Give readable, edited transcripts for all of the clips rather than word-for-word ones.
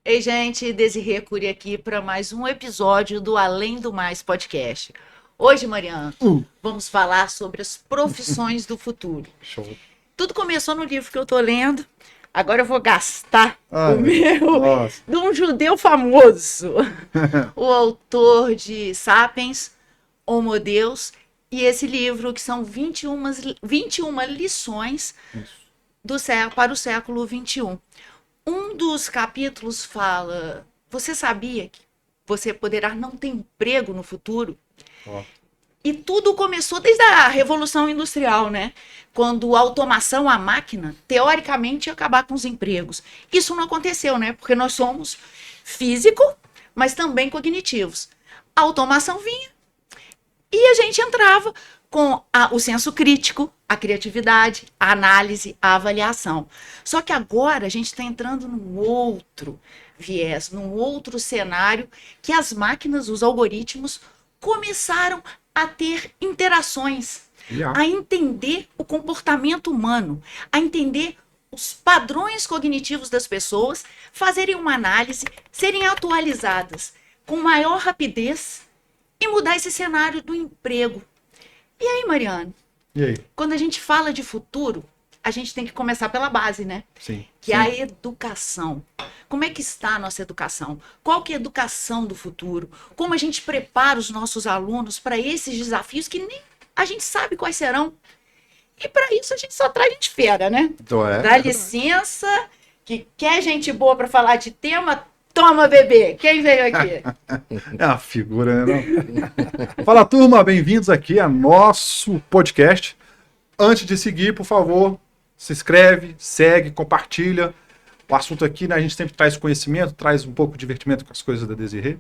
Ei, gente, Desirê Cury aqui para mais um episódio do Além do Mais podcast. Hoje, Mariana, vamos falar sobre as profissões do futuro. Show. Tudo começou no livro que eu tô lendo. Agora eu vou gastar Ai, o meu nossa. de um judeu famoso, o autor de Sapiens, Homo Deus, e esse livro que são 21 lições para o século XXI. Um dos capítulos fala: você sabia que você poderá não ter emprego no futuro? Ó. E tudo começou desde a Revolução Industrial, né? Quando a automação, a máquina, teoricamente ia acabar com os empregos. Isso não aconteceu, né? Porque nós somos físico, mas também cognitivos. A automação vinha e a gente entrava com o senso crítico, a criatividade, a análise, a avaliação. Só que agora a gente está entrando num outro viés, num outro cenário que as máquinas, os algoritmos, começaram a ter interações, a entender o comportamento humano, a entender os padrões cognitivos das pessoas, fazerem uma análise, serem atualizadas com maior rapidez e mudar esse cenário do emprego. E aí, Mariana? E aí? Quando a gente fala de futuro, a gente tem que começar pela base, né? Sim. Que é a educação. Como é que está a nossa educação? Qual que é a educação do futuro? Como a gente prepara os nossos alunos para esses desafios que nem a gente sabe quais serão? E para isso a gente só traz gente fera, né? Dá licença, que quer gente boa para falar de tema. Toma, bebê! Quem veio aqui? É uma figura, né? Não? Fala, turma! Bem-vindos aqui a nosso podcast. Antes de seguir, por favor, se inscreve, segue, compartilha. O assunto aqui, né, a gente sempre traz conhecimento, traz um pouco de divertimento com as coisas da Desirê.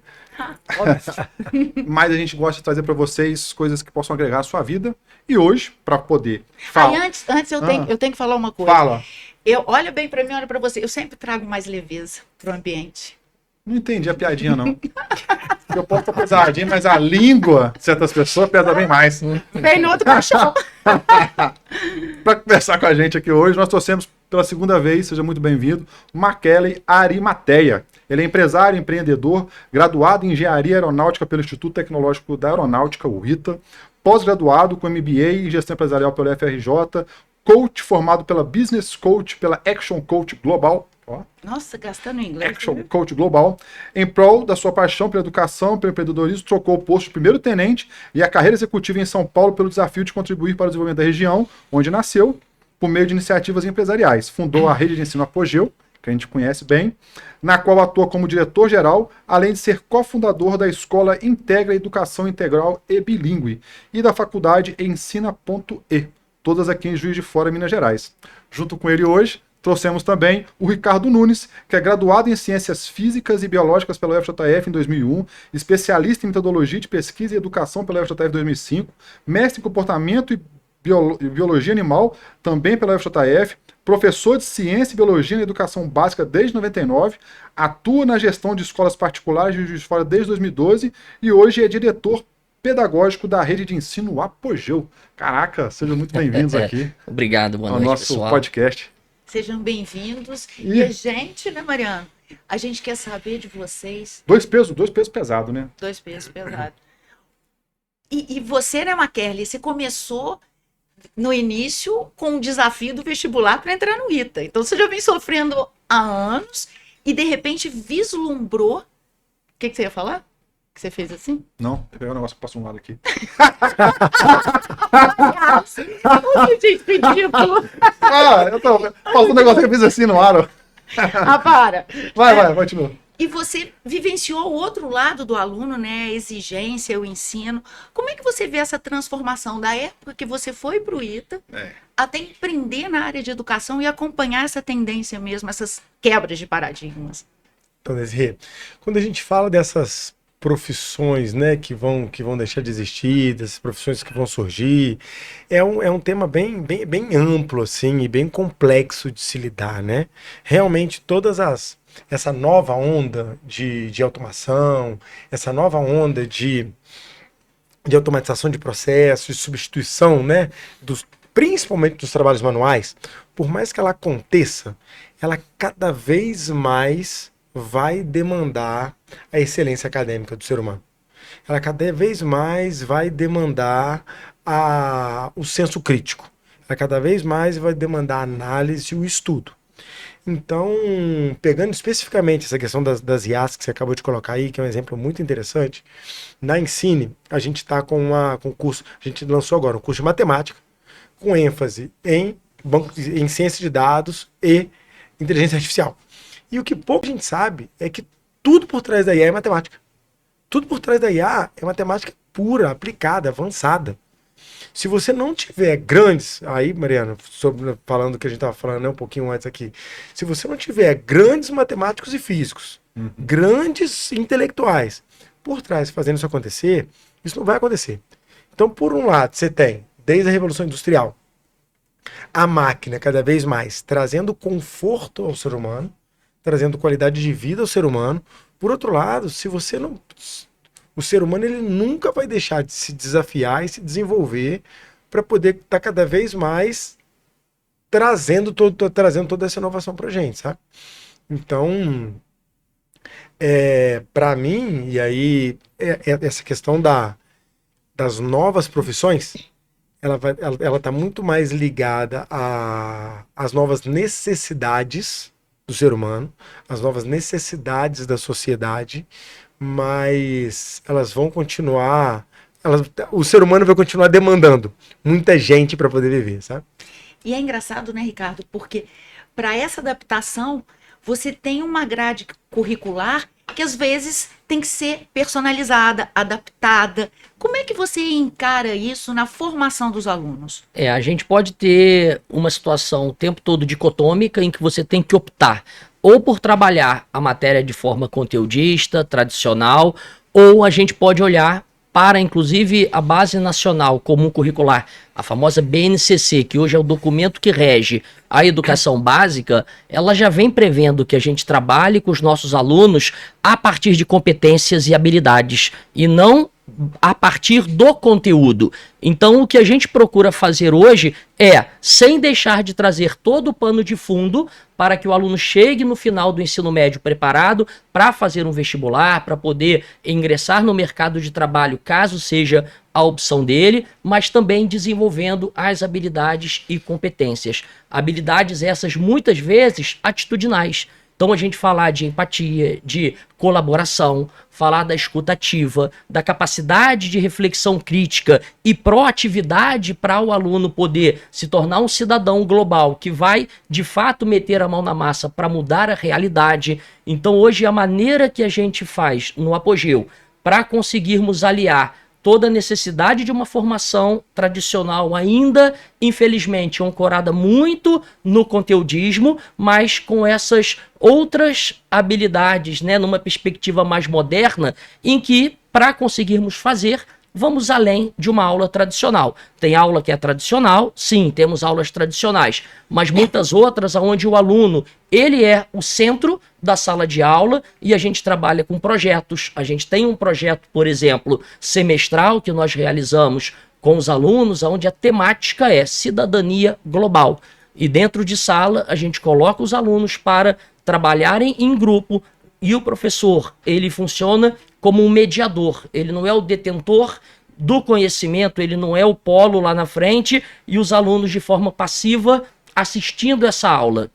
Mas a gente gosta de trazer para vocês coisas que possam agregar à sua vida. E hoje, para poder falar... Antes eu tenho que falar uma coisa. Fala. Olha bem para mim, olha para você. Eu sempre trago mais leveza pro ambiente. Não entendi a piadinha, não. Eu posso estar pesadinho, mas a língua de certas pessoas pesa bem mais. Vem no outro caixão. Para conversar com a gente aqui hoje, nós trouxemos pela segunda vez, seja muito bem-vindo, Macaulay Arimateia. Ele é empresário, empreendedor, graduado em Engenharia Aeronáutica pelo Instituto Tecnológico da Aeronáutica, o ITA, pós-graduado com MBA em Gestão Empresarial pela FRJ, coach formado pela Business Coach, pela Action Coach Global. Ó. Nossa, gastando em inglês. Action Coach Global. Em prol da sua paixão pela educação, pelo empreendedorismo, trocou o posto de primeiro tenente e a carreira executiva em São Paulo pelo desafio de contribuir para o desenvolvimento da região, onde nasceu, por meio de iniciativas empresariais. Fundou a rede de ensino Apogeu, que a gente conhece bem, na qual atua como diretor-geral, além de ser cofundador da Escola Integra Educação Integral e Bilíngue e da faculdade Ensina.e, todas aqui em Juiz de Fora, Minas Gerais. Junto com ele hoje, trouxemos também o Ricardo Nunes, que é graduado em Ciências Físicas e Biológicas pela UFJF em 2001, especialista em Metodologia de Pesquisa e Educação pela UFJF em 2005, mestre em Comportamento e Biologia Animal, também pela UFJF, professor de Ciência e Biologia na Educação Básica desde 99, atua na gestão de escolas particulares de Juiz de Fora desde 2012 e hoje é diretor pedagógico da rede de ensino Apogeu. Caraca, sejam muito bem-vindos aqui. Obrigado, boa ao noite, nosso pessoal. podcast. Sejam bem-vindos. E a gente, né, Mariana? A gente quer saber de vocês. Dois pesos pesados, né? 2 pesos pesados. E você, né, Macaulay? Você começou no início com o desafio do vestibular para entrar no ITA. Então você já vem sofrendo há anos e de repente vislumbrou. O que você ia falar? Que você fez assim? Não, pegar o negócio que passa um lado aqui. Gente, ridículo. Eu tô passando um negócio que eu fiz assim no ar. Ó. Para. Vai, continua. E você vivenciou o outro lado do aluno, né? A exigência, o ensino. Como é que você vê essa transformação da época que você foi para o ITA até empreender na área de educação e acompanhar essa tendência mesmo, essas quebras de paradigmas? Então, Desirê, quando a gente fala dessas profissões, né, que vão deixar de existir, dessas profissões que vão surgir, é um tema bem amplo, assim, e bem complexo de se lidar, né? Realmente, essa nova onda de automação, essa nova onda de automatização de processos, de substituição, né, principalmente dos trabalhos manuais, por mais que ela aconteça, ela cada vez mais vai demandar a excelência acadêmica do ser humano. Ela cada vez mais vai demandar o senso crítico. Ela cada vez mais vai demandar a análise e o estudo. Então, pegando especificamente essa questão das IAs que você acabou de colocar aí, que é um exemplo muito interessante, na Ensine, a gente está com um curso, a gente lançou agora um curso de matemática, com ênfase em ciência de dados e inteligência artificial. E o que pouco a gente sabe é que tudo por trás da IA é matemática. Tudo por trás da IA é matemática pura, aplicada, avançada. Se você não tiver grandes, aí, Mariana, falando do que a gente estava falando, né, um pouquinho antes aqui, se você não tiver grandes matemáticos e físicos, grandes intelectuais por trás fazendo isso acontecer, isso não vai acontecer. Então, por um lado, você tem, desde a Revolução Industrial, a máquina cada vez mais trazendo conforto ao ser humano, trazendo qualidade de vida ao ser humano. Por outro lado, se você não... O ser humano ele nunca vai deixar de se desafiar e se desenvolver para poder estar cada vez mais trazendo toda essa inovação para a gente, sabe? Então, para mim, e aí essa questão das novas profissões, ela está muito mais ligada às novas necessidades do ser humano, às novas necessidades da sociedade, mas elas vão continuar, o ser humano vai continuar demandando muita gente para poder viver, sabe? E é engraçado, né, Ricardo? Porque para essa adaptação, você tem uma grade curricular que às vezes tem que ser personalizada, adaptada. Como é que você encara isso na formação dos alunos? A gente pode ter uma situação o tempo todo dicotômica em que você tem que optar ou por trabalhar a matéria de forma conteudista, tradicional, ou a gente pode olhar para, inclusive, a Base Nacional Comum Curricular, a famosa BNCC, que hoje é o documento que rege a educação básica. Ela já vem prevendo que a gente trabalhe com os nossos alunos a partir de competências e habilidades, e não a partir do conteúdo. Então, o que a gente procura fazer hoje é, sem deixar de trazer todo o pano de fundo, para que o aluno chegue no final do ensino médio preparado para fazer um vestibular, para poder ingressar no mercado de trabalho, caso seja a opção dele, mas também desenvolvendo as habilidades e competências. Habilidades essas, muitas vezes, atitudinais. Então, a gente falar de empatia, de colaboração, falar da escuta ativa, da capacidade de reflexão crítica e proatividade para o aluno poder se tornar um cidadão global que vai, de fato, meter a mão na massa para mudar a realidade. Então, hoje, a maneira que a gente faz no Apogeu para conseguirmos aliar toda a necessidade de uma formação tradicional ainda, infelizmente, ancorada muito no conteudismo, mas com essas outras habilidades, né, numa perspectiva mais moderna, em que, para conseguirmos fazer, vamos além de uma aula tradicional. Tem aula que é tradicional, sim, temos aulas tradicionais, mas muitas outras onde o aluno, ele é o centro da sala de aula e a gente trabalha com projetos. A gente tem um projeto, por exemplo, semestral que nós realizamos com os alunos, onde a temática é cidadania global. E dentro de sala a gente coloca os alunos para trabalharem em grupo e o professor, ele funciona como um mediador. Ele não é o detentor do conhecimento, ele não é o polo lá na frente e os alunos de forma passiva assistindo essa aula.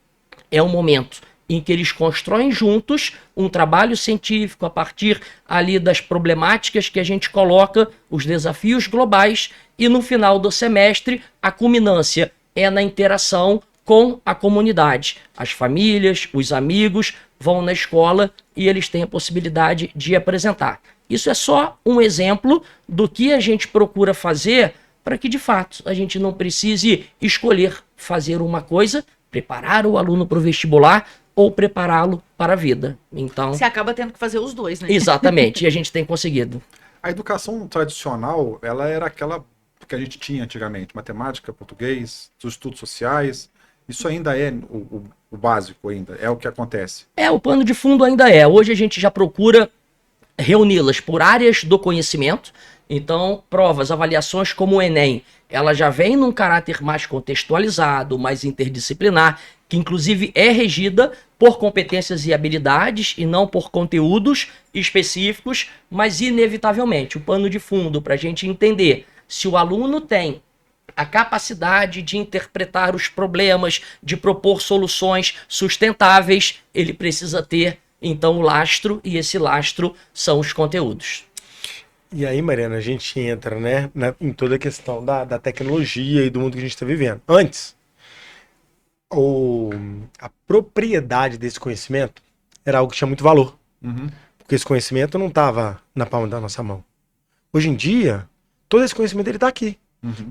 É um momento em que eles constroem juntos um trabalho científico a partir ali das problemáticas que a gente coloca, os desafios globais, e no final do semestre a culminância é na interação com a comunidade. As famílias, os amigos vão na escola e eles têm a possibilidade de apresentar. Isso é só um exemplo do que a gente procura fazer para que, de fato, a gente não precise escolher fazer uma coisa, preparar o aluno para o vestibular ou prepará-lo para a vida. Então, você acaba tendo que fazer os dois, né? Exatamente, e a gente tem conseguido. A educação tradicional, ela era aquela que a gente tinha antigamente, matemática, português, os estudos sociais. Isso ainda é o básico, ainda é o que acontece. O pano de fundo ainda é. Hoje a gente já procura reuni-las por áreas do conhecimento. Então, provas, avaliações como o Enem, ela já vem num caráter mais contextualizado, mais interdisciplinar, que inclusive é regida por competências e habilidades e não por conteúdos específicos, mas inevitavelmente o pano de fundo para a gente entender se o aluno tem a capacidade de interpretar os problemas, de propor soluções sustentáveis, ele precisa ter então o lastro, e esse lastro são os conteúdos. E aí, Mariana, a gente entra, né, em toda a questão da tecnologia e do mundo que a gente está vivendo. Antes, a propriedade desse conhecimento era algo que tinha muito valor. Porque esse conhecimento não estava na palma da nossa mão. Hoje em dia, todo esse conhecimento ele está aqui.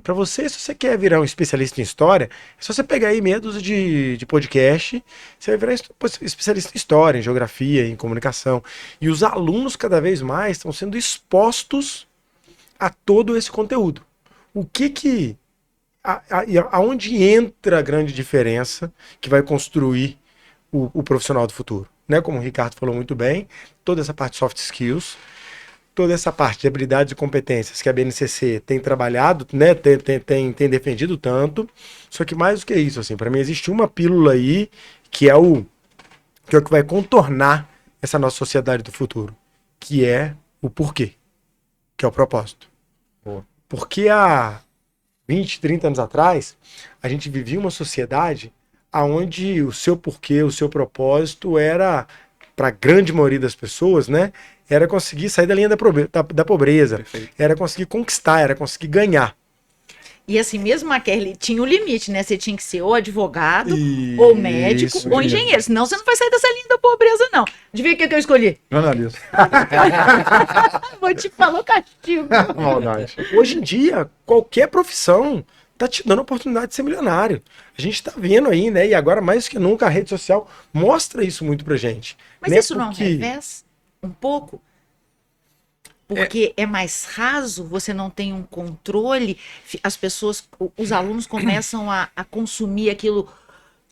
Para você, se você quer virar um especialista em história, é só você pegar aí meia dúzia de podcast, você vai virar especialista em história, em geografia, em comunicação. E os alunos cada vez mais estão sendo expostos a todo esse conteúdo. O que aonde entra a grande diferença que vai construir o profissional do futuro? Né? Como o Ricardo falou muito bem, toda essa parte de soft skills, toda essa parte de habilidades e competências que a BNCC tem trabalhado, né, tem defendido tanto, só que mais do que isso, assim, para mim existe uma pílula aí que é o que vai contornar essa nossa sociedade do futuro, que é o porquê, que é o propósito. Porque há 20, 30 anos atrás, a gente vivia uma sociedade onde o seu porquê, o seu propósito era, para a grande maioria das pessoas, né, era conseguir sair da linha da pobreza. Perfeito. Era conseguir conquistar, era conseguir ganhar. E assim, mesmo a Kelly tinha o limite, né? Você tinha que ser ou advogado, ou médico, ou engenheiro. Senão você não vai sair dessa linha da pobreza, não. Adivinha o que eu escolhi? Jornalista. Vou te falar o castigo. Maldade. Hoje em dia, qualquer profissão tá te dando a oportunidade de ser milionário. A gente tá vendo aí, né? E agora, mais que nunca, a rede social mostra isso muito pra gente. Mas né? isso não revés um pouco? Porque é mais raso, você não tem um controle, as pessoas, os alunos começam a consumir aquilo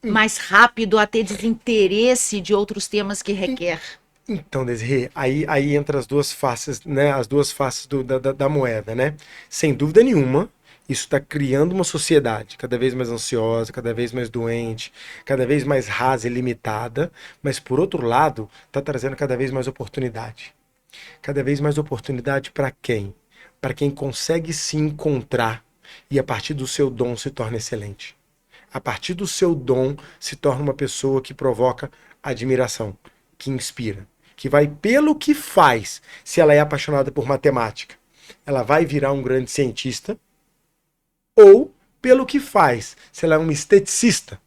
mais rápido, a ter desinteresse de outros temas que requer. Então, Desirê, aí entra as duas faces, né? As duas faces da moeda, né? Sem dúvida nenhuma, isso está criando uma sociedade cada vez mais ansiosa, cada vez mais doente, cada vez mais rasa e limitada, mas por outro lado, está trazendo cada vez mais oportunidade. Cada vez mais oportunidade para quem? Para quem consegue se encontrar e a partir do seu dom se torna excelente. A partir do seu dom se torna uma pessoa que provoca admiração, que inspira, que vai pelo que faz. Se ela é apaixonada por matemática, ela vai virar um grande cientista, ou pelo que faz. Se ela é uma esteticista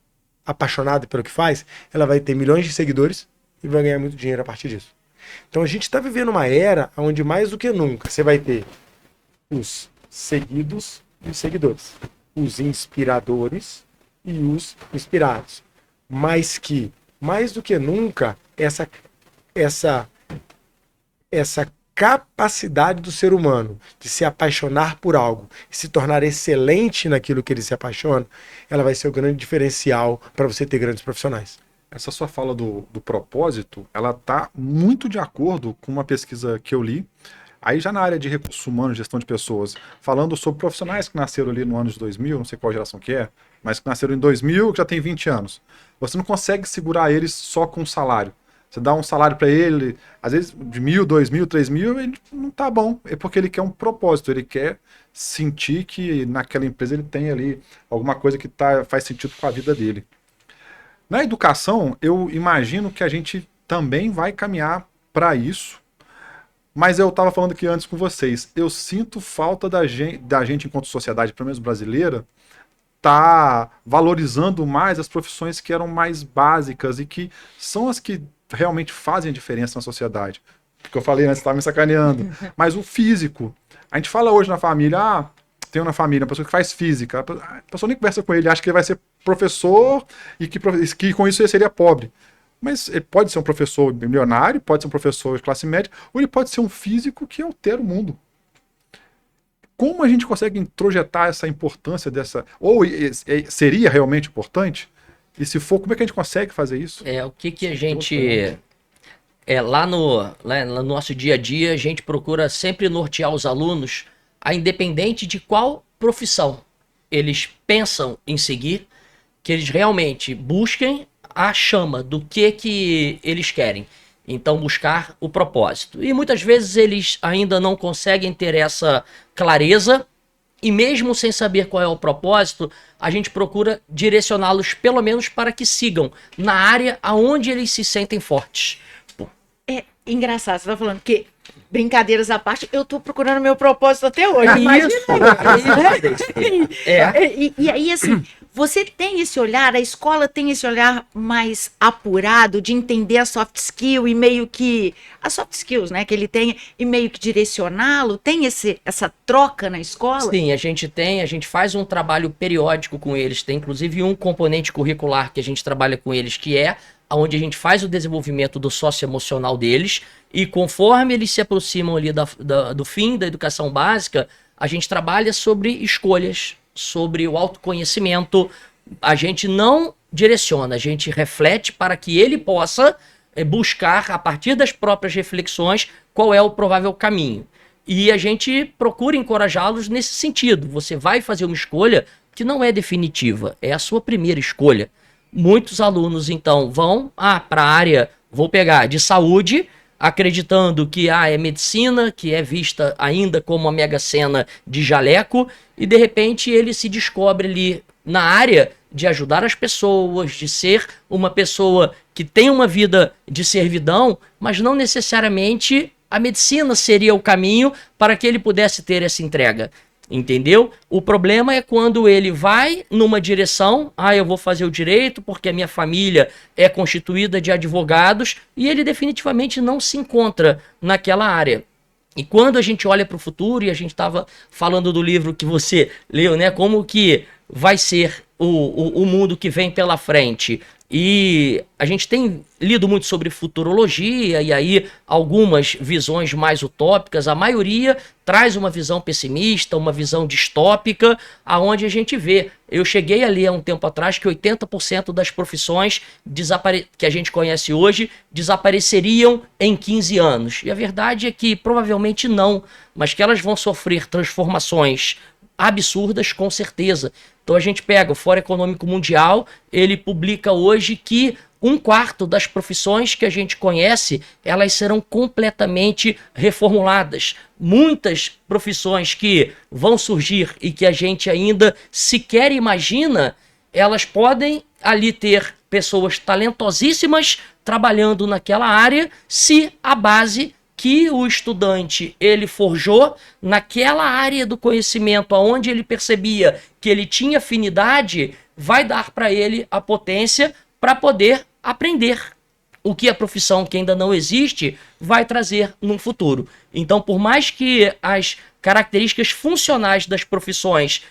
apaixonada pelo que faz, ela vai ter milhões de seguidores e vai ganhar muito dinheiro a partir disso. Então a gente está vivendo uma era onde mais do que nunca você vai ter os seguidos e os seguidores, os inspiradores e os inspirados. Mas que, mais do que nunca, essa capacidade do ser humano de se apaixonar por algo e se tornar excelente naquilo que ele se apaixona, ela vai ser o grande diferencial para você ter grandes profissionais. Essa sua fala do propósito, ela está muito de acordo com uma pesquisa que eu li, aí já na área de recursos humanos, gestão de pessoas, falando sobre profissionais que nasceram ali no ano de 2000, não sei qual geração que é, mas que nasceram em 2000, que já tem 20 anos. Você não consegue segurar eles só com salário. Você dá um salário para ele, às vezes de 1.000, 2.000, 3.000, ele não tá bom. É porque ele quer um propósito, ele quer sentir que naquela empresa ele tem ali alguma coisa que faz sentido com a vida dele. Na educação, eu imagino que a gente também vai caminhar para isso, mas eu estava falando aqui antes com vocês, eu sinto falta da gente enquanto sociedade, pelo menos brasileira, tá valorizando mais as profissões que eram mais básicas e que são as que realmente fazem a diferença na sociedade. Porque eu falei antes, você estava me sacaneando. Mas o físico, a gente fala hoje na família, tem na família uma pessoa que faz física, a pessoa nem conversa com ele, acha que ele vai ser professor e que com isso ele seria pobre. Mas ele pode ser um professor milionário, pode ser um professor de classe média, ou ele pode ser um físico que altera o mundo. Como a gente consegue introjetar essa importância dessa... Ou seria realmente importante? E se for, como é que a gente consegue fazer isso? O que a gente lá no nosso dia a dia, a gente procura sempre nortear os alunos, a independente de qual profissão eles pensam em seguir, que eles realmente busquem a chama do que eles querem. Então, buscar o propósito. E muitas vezes eles ainda não conseguem ter essa clareza, e mesmo sem saber qual é o propósito, a gente procura direcioná-los pelo menos para que sigam na área aonde eles se sentem fortes. É engraçado, você tá falando que, brincadeiras à parte, eu tô procurando meu propósito até hoje. E aí, assim, você tem esse olhar, a escola tem esse olhar mais apurado de entender a soft skill e meio que... As soft skills, né, que ele tem, e meio que direcioná-lo? Tem essa troca na escola? Sim, a gente faz um trabalho periódico com eles, tem inclusive um componente curricular que a gente trabalha com eles, que é onde a gente faz o desenvolvimento do socioemocional deles, e conforme eles se aproximam ali do fim da educação básica, a gente trabalha sobre escolhas, sobre o autoconhecimento. A gente não direciona, a gente reflete para que ele possa buscar, a partir das próprias reflexões, qual é o provável caminho. E a gente procura encorajá-los nesse sentido. Você vai fazer uma escolha que não é definitiva, é a sua primeira escolha. Muitos alunos, então, vão para a área, vou pegar, de saúde, acreditando que é medicina, que é vista ainda como a mega-sena de jaleco, e de repente ele se descobre ali na área de ajudar as pessoas, de ser uma pessoa que tem uma vida de servidão, mas não necessariamente a medicina seria o caminho para que ele pudesse ter essa entrega. Entendeu? O problema é quando ele vai numa direção, eu vou fazer o direito porque a minha família é constituída de advogados, e ele definitivamente não se encontra naquela área. E quando a gente olha para o futuro, e a gente estava falando do livro que você leu, né? Como que vai ser o mundo que vem pela frente. E a gente tem lido muito sobre futurologia, e aí algumas visões mais utópicas, a maioria traz uma visão pessimista, uma visão distópica, aonde a gente vê. Eu cheguei a ler há um tempo atrás que 80% das profissões que a gente conhece hoje desapareceriam em 15 anos. E a verdade é que provavelmente não, mas que elas vão sofrer transformações absurdas, com certeza. Então a gente pega o Fórum Econômico Mundial, ele publica hoje que 1/4 das profissões que a gente conhece, elas serão completamente reformuladas. Muitas profissões que vão surgir e que a gente ainda sequer imagina, elas podem ali ter pessoas talentosíssimas trabalhando naquela área, se a base que o estudante ele forjou naquela área do conhecimento aonde ele percebia que ele tinha afinidade, vai dar para ele a potência para poder aprender o que a profissão que ainda não existe vai trazer no futuro. Então, por mais que as características funcionais das profissões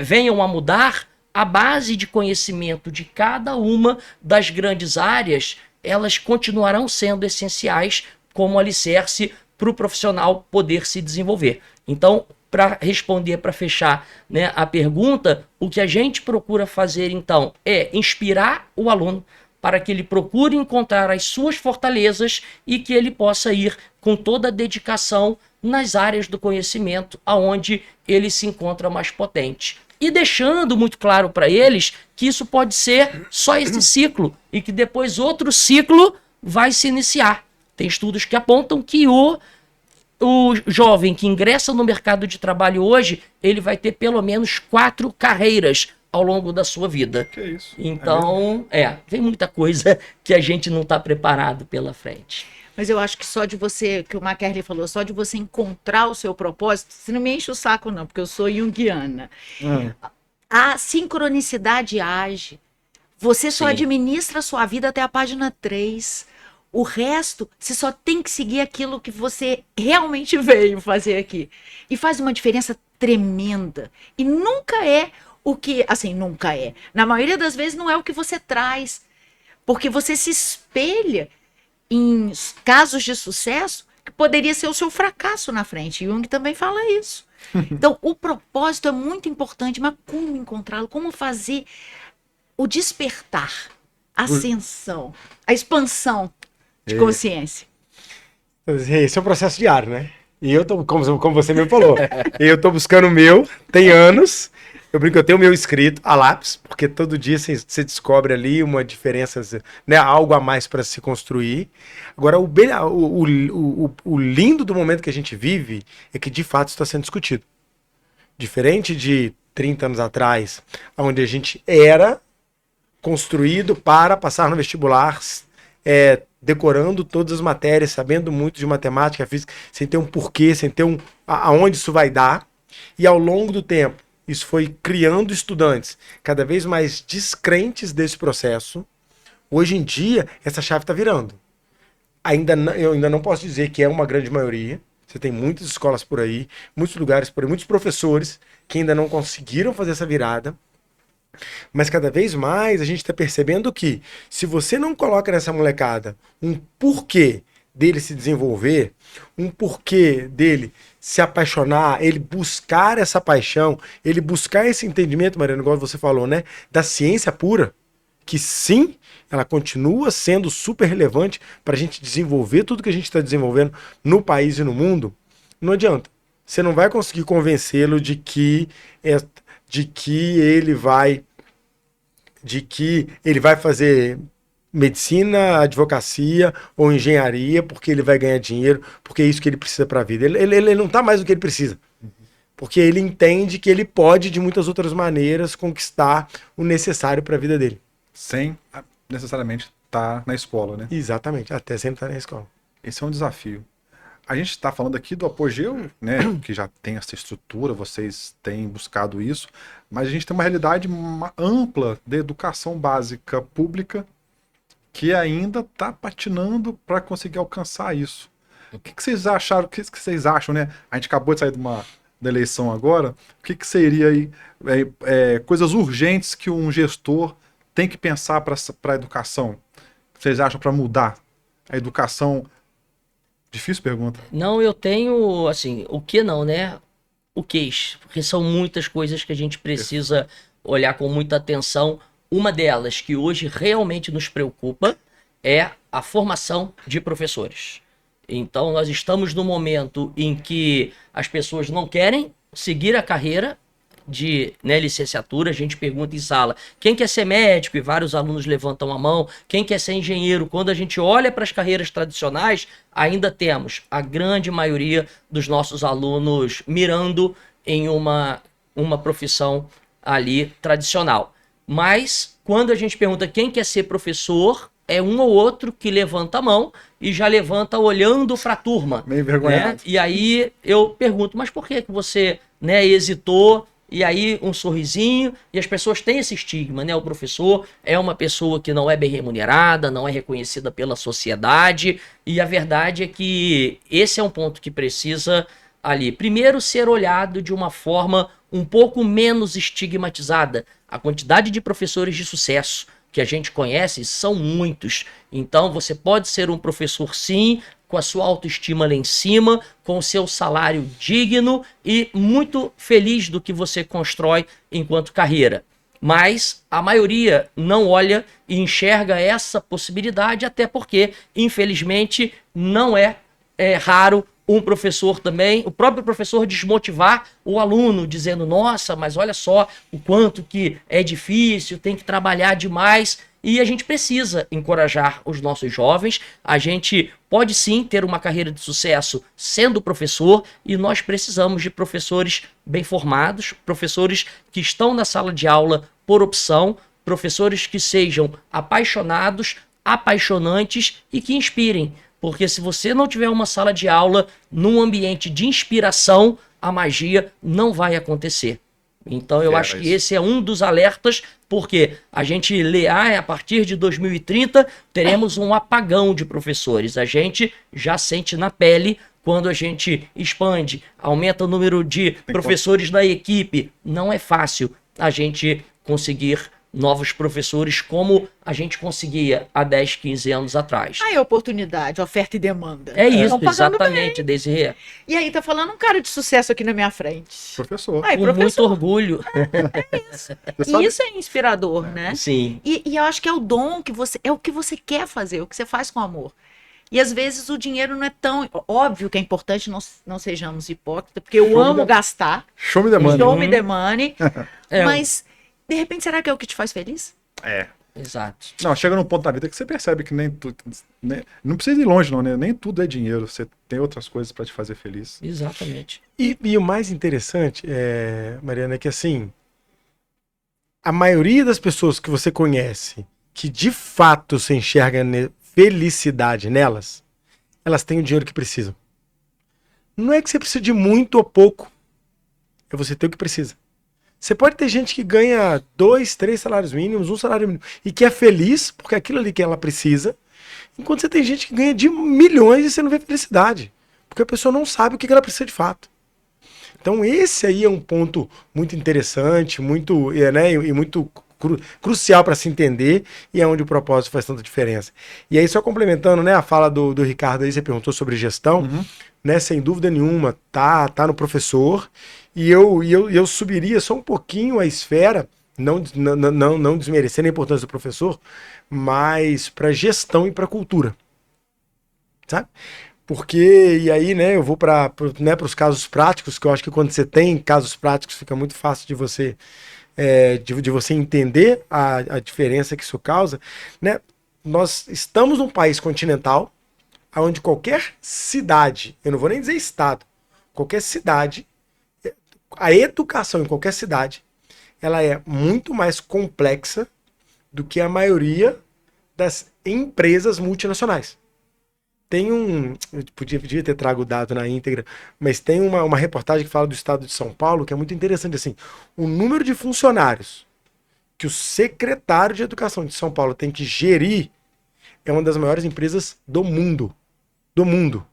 venham a mudar, a base de conhecimento de cada uma das grandes áreas, elas continuarão sendo essenciais como alicerce para o profissional poder se desenvolver. Então, para responder, para fechar, né, a pergunta, o que a gente procura fazer, então, é inspirar o aluno para que ele procure encontrar as suas fortalezas e que ele possa ir com toda a dedicação nas áreas do conhecimento aonde ele se encontra mais potente. E deixando muito claro para eles que isso pode ser só esse ciclo e que depois outro ciclo vai se iniciar. Tem estudos que apontam que o jovem que ingressa no mercado de trabalho hoje, ele vai ter pelo menos 4 carreiras ao longo da sua vida. Que isso? Então, tem muita coisa que a gente não está preparado pela frente. Mas eu acho que só de você, que o Macaulay falou, só de você encontrar o seu propósito, você não me enche o saco não, porque eu sou junguiana. A sincronicidade age. Você só administra a sua vida até a página 3. O resto, você só tem que seguir aquilo que você realmente veio fazer aqui. E faz uma diferença tremenda. E nunca é o que... Assim, nunca é. Na maioria das vezes não é o que você traz. Porque você se espelha em casos de sucesso que poderia ser o seu fracasso na frente. Jung também fala isso. Então, o propósito é muito importante, mas como encontrá-lo? Como fazer o despertar, a ascensão, a expansão de consciência? Esse é um processo diário, né? E eu tô, como você mesmo falou, eu tô buscando o meu, tem anos. Eu brinco, eu tenho o meu escrito a lápis, porque todo dia você descobre ali uma diferença, né? Algo a mais para se construir. Agora, o lindo do momento que a gente vive é que de fato está sendo discutido. Diferente de 30 anos atrás, onde a gente era construído para passar no vestibular, decorando todas as matérias, sabendo muito de matemática, física, sem ter um porquê, sem ter aonde isso vai dar. E ao longo do tempo, isso foi criando estudantes cada vez mais descrentes desse processo. Hoje em dia, essa chave está virando. Eu ainda não posso dizer que é uma grande maioria. Você tem muitas escolas por aí, muitos lugares por aí, muitos professores que ainda não conseguiram fazer essa virada. Mas cada vez mais a gente está percebendo que se você não coloca nessa molecada um porquê dele se desenvolver, um porquê dele se apaixonar, ele buscar essa paixão, ele buscar esse entendimento, Mariana, igual você falou, né, da ciência pura, que sim, ela continua sendo super relevante para a gente desenvolver tudo que a gente está desenvolvendo no país e no mundo, não adianta. Você não vai conseguir convencê-lo de que ele vai fazer medicina, advocacia ou engenharia porque ele vai ganhar dinheiro, porque é isso que ele precisa para a vida. Ele não está mais do que ele precisa. Porque ele entende que ele pode, de muitas outras maneiras, conquistar o necessário para a vida dele. Sem necessariamente estar na escola, né? Exatamente, até sempre estar na escola. Esse é um desafio. A gente está falando aqui do Apogeu, né, que já tem essa estrutura, vocês têm buscado isso, mas a gente tem uma realidade ampla de educação básica pública que ainda está patinando para conseguir alcançar isso. O que vocês acharam? O que vocês acham, né? A gente acabou de sair da eleição agora. O que seria aí coisas urgentes que um gestor tem que pensar para a educação? O que vocês acham para mudar a educação? Difícil pergunta. Não, eu tenho, assim, o que não, né? O queixo, porque são muitas coisas que a gente precisa olhar com muita atenção. Uma delas que hoje realmente nos preocupa é a formação de professores. Então, nós estamos no momento em que as pessoas não querem seguir a carreira de licenciatura. A gente pergunta em sala, quem quer ser médico? E vários alunos levantam a mão. Quem quer ser engenheiro? Quando a gente olha para as carreiras tradicionais, ainda temos a grande maioria dos nossos alunos mirando em uma profissão ali tradicional. Mas quando a gente pergunta quem quer ser professor, é um ou outro que levanta a mão e já levanta olhando para a turma. Meio vergonhado. Né? E aí eu pergunto, mas por que você hesitou? E aí um sorrisinho, e as pessoas têm esse estigma, né? O professor é uma pessoa que não é bem remunerada, não é reconhecida pela sociedade, e a verdade é que esse é um ponto que precisa ali, primeiro, ser olhado de uma forma um pouco menos estigmatizada. A quantidade de professores de sucesso que a gente conhece são muitos, então você pode ser um professor sim, com a sua autoestima lá em cima, com o seu salário digno e muito feliz do que você constrói enquanto carreira. Mas a maioria não olha e enxerga essa possibilidade, até porque, infelizmente, não é raro um professor também, o próprio professor desmotivar o aluno, dizendo, nossa, mas olha só o quanto que é difícil, tem que trabalhar demais. E a gente precisa encorajar os nossos jovens. A gente pode sim ter uma carreira de sucesso sendo professor, e nós precisamos de professores bem formados, professores que estão na sala de aula por opção, professores que sejam apaixonados, apaixonantes e que inspirem. Porque se você não tiver uma sala de aula num ambiente de inspiração, a magia não vai acontecer. Então eu acho que esse é um dos alertas, porque a gente lê, a partir de 2030 teremos um apagão de professores. A gente já sente na pele quando a gente expande, aumenta o número de professores na equipe. Não é fácil a gente conseguir novos professores como a gente conseguia há 10, 15 anos atrás. Aí oportunidade, oferta e demanda. É isso, exatamente, Desirê. E aí tá falando um cara de sucesso aqui na minha frente. Professor. Aí, Com professor. muito orgulho. É isso. E isso é inspirador, né? Sim. E eu acho que é o dom que você... É o que você quer fazer, o que você faz com amor. E às vezes o dinheiro não é tão. Óbvio que é importante, não sejamos hipócritas, porque eu Show me amo the- gastar. Show me the money. Show me the money. É, Mas, de repente, será que é o que te faz feliz? É. Exato. Não, chega num ponto da vida que você percebe que nem tudo. Não precisa ir longe, não, né? Nem tudo é dinheiro. Você tem outras coisas pra te fazer feliz. Exatamente. E o mais interessante, Mariana, é que assim, a maioria das pessoas que você conhece, que de fato se enxerga felicidade nelas, elas têm o dinheiro que precisam. Não é que você precisa de muito ou pouco, é você ter o que precisa. Você pode ter gente que ganha 2, 3 salários mínimos, 1 salário mínimo, e que é feliz porque é aquilo ali que ela precisa, enquanto você tem gente que ganha de milhões e você não vê felicidade, porque a pessoa não sabe o que ela precisa de fato. Então esse aí é um ponto muito interessante, muito, né, e muito crucial para se entender, e é onde o propósito faz tanta diferença. E aí, só complementando, né, a fala do Ricardo aí, você perguntou sobre gestão, né, sem dúvida nenhuma, tá no professor, e eu subiria só um pouquinho a esfera, não desmerecendo a importância do professor, mas para gestão e para cultura, sabe? Porque, e aí, né, eu vou para os casos práticos, que eu acho que quando você tem casos práticos fica muito fácil de você de você entender a diferença que isso causa, né? Nós estamos num país continental, onde qualquer cidade, eu não vou nem dizer estado, qualquer cidade, a educação em qualquer cidade, ela é muito mais complexa do que a maioria das empresas multinacionais. Tem eu podia ter trago o dado na íntegra, mas tem uma reportagem que fala do estado de São Paulo, que é muito interessante, assim, o número de funcionários que o secretário de Educação de São Paulo tem que gerir é uma das maiores empresas do mundo. Do mundo.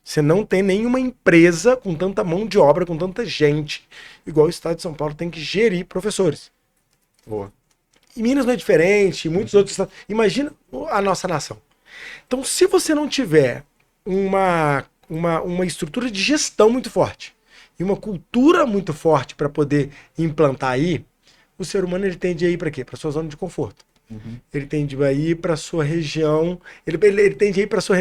Você não tem nenhuma empresa com tanta mão de obra, com tanta gente, igual o estado de São Paulo tem que gerir professores. Boa. E Minas não é diferente, e muitos outros estados. Imagina a nossa nação. Então, se você não tiver uma estrutura de gestão muito forte e uma cultura muito forte para poder implantar aí, o ser humano ele tende a ir para quê? Para sua zona de conforto. Ele tende a ir para sua região, ele tende a ir para sua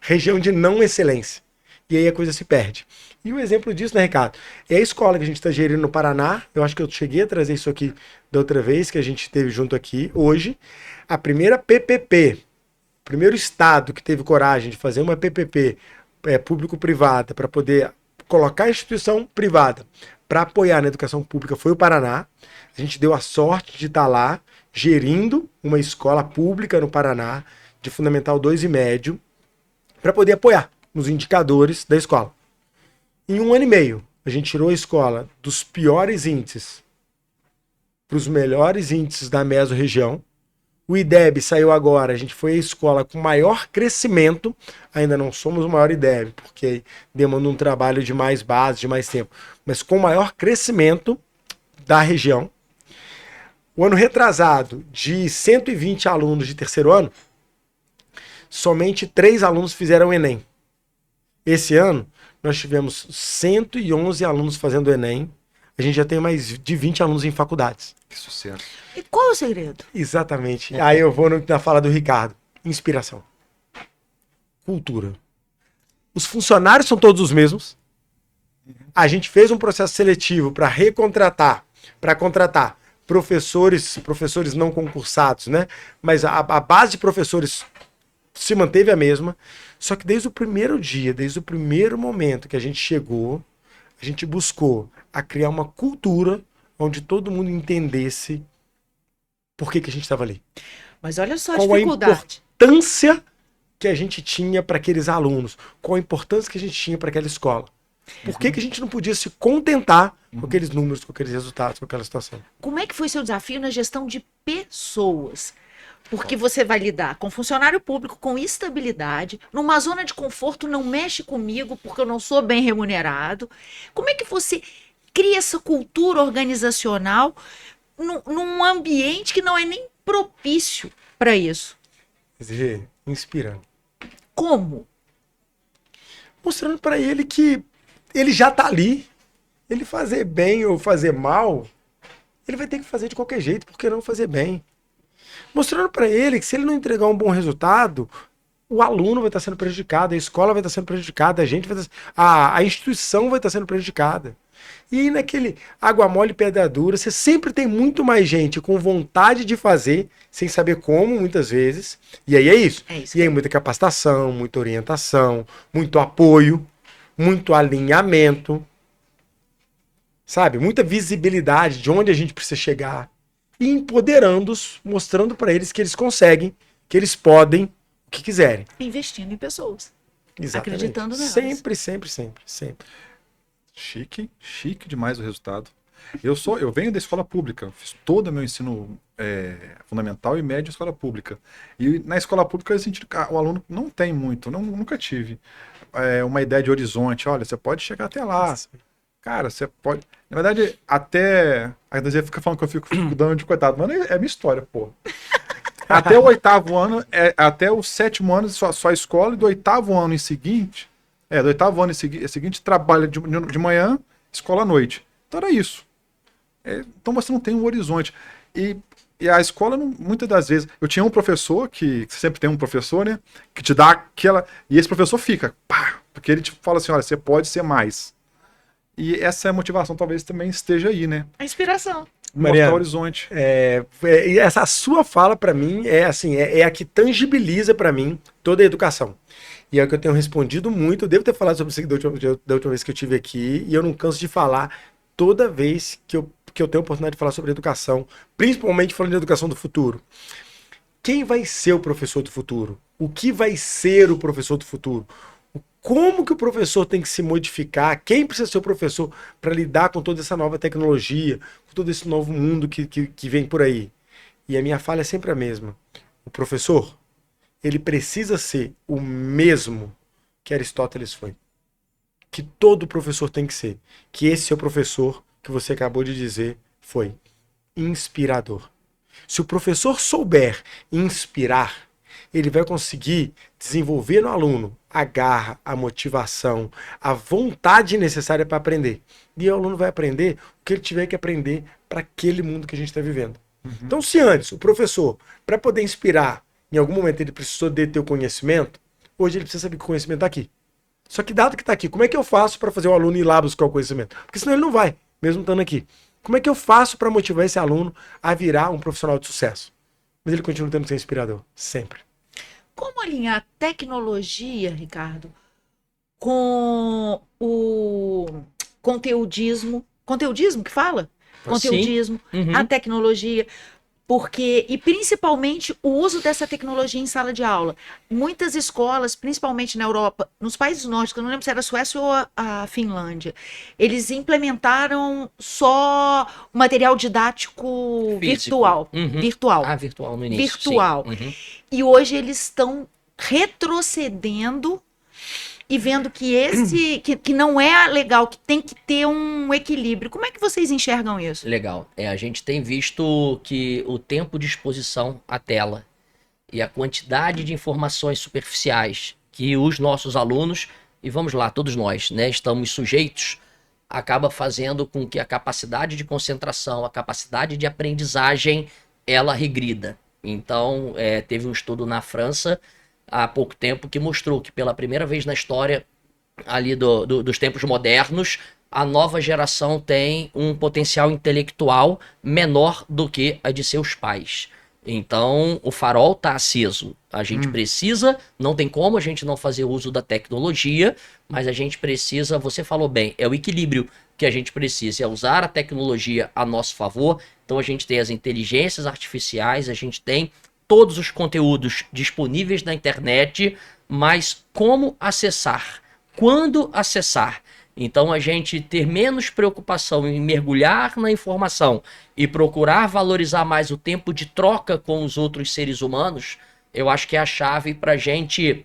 região de não excelência. E aí a coisa se perde. E o exemplo disso, né, Ricardo? É a escola que a gente está gerindo no Paraná. Eu acho que eu cheguei a trazer isso aqui da outra vez que a gente teve junto aqui. Hoje, a primeira PPP, o primeiro estado que teve coragem de fazer uma PPP público-privada para poder colocar a instituição privada para apoiar na educação pública foi o Paraná. A gente deu a sorte de estar lá gerindo uma escola pública no Paraná de Fundamental 2 e médio para poder apoiar nos indicadores da escola. Em 1 ano e meio, a gente tirou a escola dos piores índices para os melhores índices da mesorregião. O IDEB saiu agora, a gente foi a escola com maior crescimento, ainda não somos o maior IDEB, porque demanda um trabalho de mais base, de mais tempo, mas com maior crescimento da região. O ano retrasado, de 120 alunos de terceiro ano, somente 3 alunos fizeram o Enem. Esse ano, nós tivemos 111 alunos fazendo o Enem, a gente já tem mais de 20 alunos em faculdades. Que sucesso. E qual é o segredo? Exatamente. Aí eu vou na fala do Ricardo. Inspiração. Cultura. Os funcionários são todos os mesmos. A gente fez um processo seletivo para contratar professores não concursados, né? Mas a base de professores se manteve a mesma. Só que desde o primeiro dia, desde o primeiro momento que a gente chegou, a gente buscou a criar uma cultura onde todo mundo entendesse por que a gente estava ali. Mas olha só a Qual dificuldade. a importância que a gente tinha para aqueles alunos, qual a importância que a gente tinha para aquela escola. Por que a gente não podia se contentar com aqueles números, com aqueles resultados, com aquela situação? Como é que foi seu desafio na gestão de pessoas? Porque você vai lidar com funcionário público, com estabilidade, numa zona de conforto, não mexe comigo porque eu não sou bem remunerado. Como é que você cria essa cultura organizacional num ambiente que não é nem propício para isso? Quer dizer, inspirando. Como? Mostrando para ele que ele já tá ali. Ele fazer bem ou fazer mal, ele vai ter que fazer de qualquer jeito, porque não fazer bem. Mostrando para ele que se ele não entregar um bom resultado, o aluno vai estar sendo prejudicado, a escola vai estar sendo prejudicada, a gente vai a instituição vai estar sendo prejudicada. E aí naquele água mole, pedra dura, você sempre tem muito mais gente com vontade de fazer, sem saber como, muitas vezes. E aí é isso. E aí muita capacitação, muita orientação, muito apoio, muito alinhamento, sabe? Muita visibilidade de onde a gente precisa chegar. E empoderando-os, mostrando para eles que eles conseguem, que eles podem, o que quiserem. Investindo em pessoas. Exatamente. Acreditando nelas. Sempre, sempre, sempre, sempre. Chique demais o resultado. Eu venho da escola pública, fiz todo o meu ensino fundamental e médio em escola pública. E na escola pública eu senti que o aluno não tem muito, nunca tive uma ideia de horizonte. Olha, você pode chegar até lá. Nossa. Cara, você pode. Na verdade, até. A Dezia fica falando que eu fico dando de coitado, mas é minha história, pô. Até o 8º ano, até o 7º ano, só a escola, e do 8º ano em seguinte. Do 8º ano em seguinte, trabalha de manhã, escola à noite. Então era isso. Então você não tem um horizonte. E a escola, muitas das vezes. Eu tinha um professor, que sempre tem um professor, né? Que te dá aquela. E esse professor fica, pá, porque ele te fala assim: olha, você pode ser mais. E essa motivação talvez também esteja aí, né? A inspiração. Mostrar o horizonte. Essa sua fala, para mim, é a que tangibiliza para mim toda a educação. E é o que eu tenho respondido muito. Eu devo ter falado sobre isso da última vez que eu estive aqui, e eu não canso de falar toda vez que eu tenho a oportunidade de falar sobre educação, principalmente falando de educação do futuro. Quem vai ser o professor do futuro? O que vai ser o professor do futuro? Como que o professor tem que se modificar? Quem precisa ser o professor para lidar com toda essa nova tecnologia, com todo esse novo mundo que vem por aí? E a minha fala é sempre a mesma. O professor, ele precisa ser o mesmo que Aristóteles foi. Que todo professor tem que ser. Que esse seu professor, que você acabou de dizer, foi inspirador. Se o professor souber inspirar, ele vai conseguir desenvolver no aluno a garra, a motivação, a vontade necessária para aprender. E o aluno vai aprender o que ele tiver que aprender para aquele mundo que a gente está vivendo. Então, se antes o professor, para poder inspirar, em algum momento ele precisou de ter o conhecimento, hoje ele precisa saber que o conhecimento está aqui. Só que dado que está aqui, como é que eu faço para fazer o aluno ir lá buscar o conhecimento? Porque senão ele não vai, mesmo estando aqui. Como é que eu faço para motivar esse aluno a virar um profissional de sucesso? Mas ele continua tendo que ser inspirador, sempre. Como alinhar tecnologia, Ricardo, com o conteudismo? Conteudismo que fala? Conteudismo, a tecnologia. Porque, e principalmente o uso dessa tecnologia em sala de aula. Muitas escolas, principalmente na Europa, nos países nórdicos, eu não lembro se era a Suécia ou a Finlândia, eles implementaram só o material didático virtual. Virtual. Ah, virtual no início. Virtual. E hoje eles estão retrocedendo e vendo que que não é legal, que tem que ter um equilíbrio. Como é que vocês enxergam isso? Legal. A gente tem visto que o tempo de exposição à tela e a quantidade de informações superficiais que os nossos alunos, e vamos lá, todos nós, né, estamos sujeitos, acaba fazendo com que a capacidade de concentração, a capacidade de aprendizagem, ela regrida. Então, teve um estudo na França há pouco tempo que mostrou que pela primeira vez na história ali dos tempos modernos, a nova geração tem um potencial intelectual menor do que a de seus pais. Então, o farol está aceso. A gente precisa, não tem como a gente não fazer uso da tecnologia, mas a gente precisa, você falou bem, é o equilíbrio que a gente precisa, é usar a tecnologia a nosso favor. Então, a gente tem as inteligências artificiais, a gente tem todos os conteúdos disponíveis na internet, mas como acessar? Quando acessar? Então, a gente ter menos preocupação em mergulhar na informação e procurar valorizar mais o tempo de troca com os outros seres humanos, eu acho que é a chave para a gente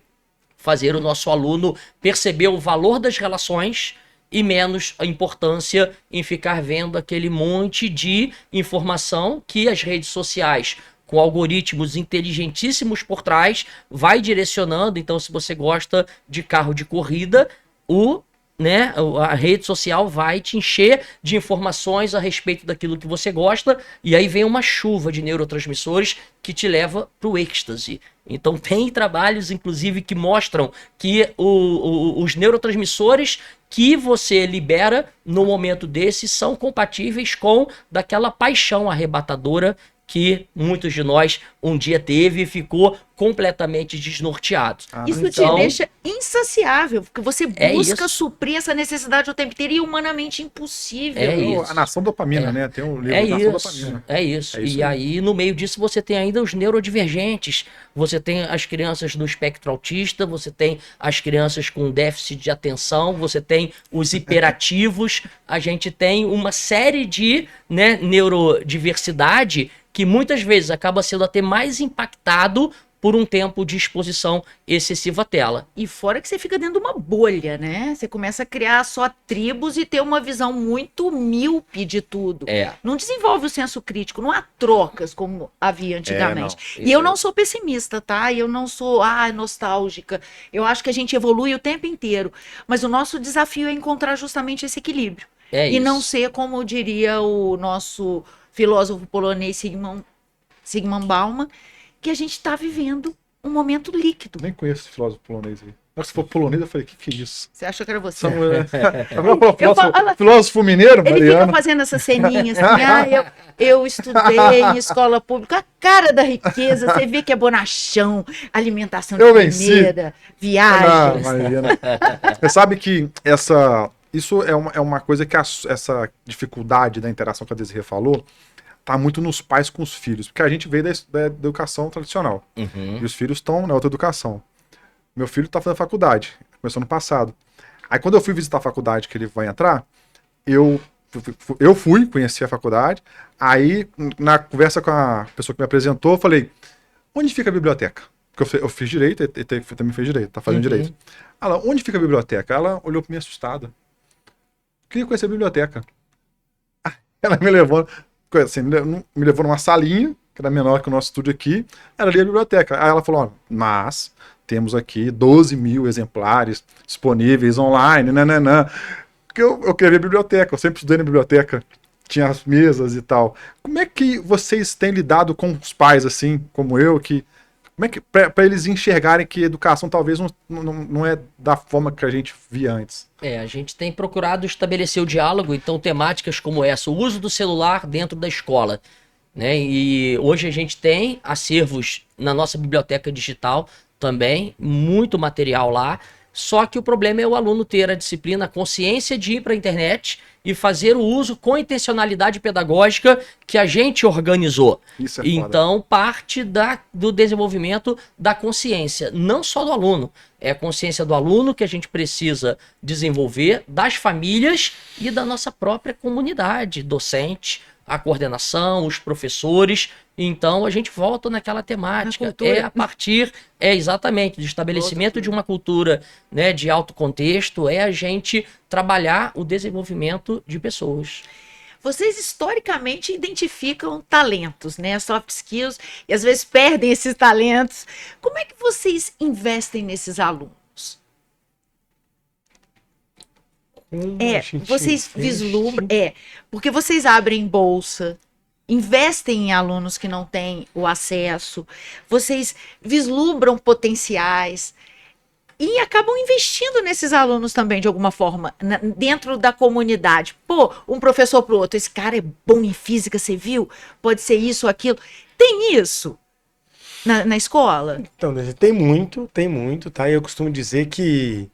fazer o nosso aluno perceber o valor das relações e menos a importância em ficar vendo aquele monte de informação que as redes sociais, com algoritmos inteligentíssimos por trás, vai direcionando. Então, se você gosta de carro de corrida, o né, a rede social vai te encher de informações a respeito daquilo que você gosta, e aí vem uma chuva de neurotransmissores que te leva para o êxtase. Então tem trabalhos, inclusive, que mostram que os neurotransmissores que você libera no momento desse são compatíveis com daquela paixão arrebatadora que muitos de nós um dia teve e ficou completamente desnorteado. Isso te deixa insaciável, porque você busca suprir essa necessidade o tempo inteiro e humanamente impossível. A nação dopamina, né? Tem um livro Nação Dopamina. É isso. E aí, no meio disso, você tem ainda os neurodivergentes. Você tem as crianças do espectro autista, você tem as crianças com déficit de atenção, você tem os hiperativos, a gente tem uma série de, né, neurodiversidade que muitas vezes acaba sendo até mais impactado por um tempo de exposição excessiva à tela. E fora que você fica dentro de uma bolha, né? Você começa a criar só tribos e ter uma visão muito míope de tudo. Não desenvolve o senso crítico, não há trocas como havia antigamente. E eu não sou pessimista, tá? Eu não sou nostálgica. Eu acho que a gente evolui o tempo inteiro. Mas o nosso desafio é encontrar justamente esse equilíbrio. E não ser, como diria o nosso filósofo polonês Zygmunt Bauman, que a gente está vivendo um momento líquido. Nem conheço esse filósofo polonês aí. Mas se for polonês, eu falei, o que é isso? Você achou que era você? Filósofo mineiro, Ele Mariana. fica fazendo essas ceninhas assim, eu estudei em escola pública, a cara da riqueza, você vê que é bonachão, alimentação de primeira, viagens. Mariana. Você sabe que isso é uma coisa que essa dificuldade da interação que a Desirê falou, tá muito nos pais com os filhos, porque a gente veio da educação tradicional, e os filhos estão na outra educação. Meu filho tá fazendo faculdade, começou no passado. Aí quando eu fui visitar a faculdade que ele vai entrar, eu fui conhecer a faculdade, aí na conversa com a pessoa que me apresentou, eu falei, onde fica a biblioteca? Porque eu fiz direito, ele também fez direito, tá fazendo direito. Ela, onde fica a biblioteca? Ela olhou pra mim assustada. Queria conhecer a biblioteca. Ela me levou... Assim, me levou numa salinha, que era menor que o nosso estúdio aqui, era ali a biblioteca. Aí ela falou, ó, mas temos aqui 12 mil exemplares disponíveis online, Porque eu queria ver a biblioteca, eu sempre estudei na biblioteca, tinha as mesas e tal. Como é que vocês têm lidado com os pais, assim, como eu, como é que, para eles enxergarem que a educação talvez não é da forma que a gente via antes? A gente tem procurado estabelecer o diálogo, então temáticas como essa, o uso do celular dentro da escola, né? E hoje a gente tem acervos na nossa biblioteca digital também, muito material lá, só que o problema é o aluno ter a disciplina, a consciência de ir para a internet e fazer o uso com intencionalidade pedagógica que a gente organizou. Isso é então, parte do desenvolvimento da consciência, não só do aluno. É a consciência do aluno que a gente precisa desenvolver, das famílias e da nossa própria comunidade docente, a coordenação, os professores. Então a gente volta naquela temática, a partir, exatamente, do estabelecimento de uma cultura, né, de alto contexto, a gente trabalhar o desenvolvimento de pessoas. Vocês historicamente identificam talentos, né, soft skills, e às vezes perdem esses talentos. Como é que vocês investem nesses alunos? Vocês vislumbram, porque vocês abrem bolsa, investem em alunos que não têm o acesso, vocês vislumbram potenciais e acabam investindo nesses alunos também, de alguma forma, dentro da comunidade. Pô, um professor pro outro, esse cara é bom em física, você viu? Pode ser isso ou aquilo. Tem isso na escola? Então, tem muito, tá? Eu costumo dizer que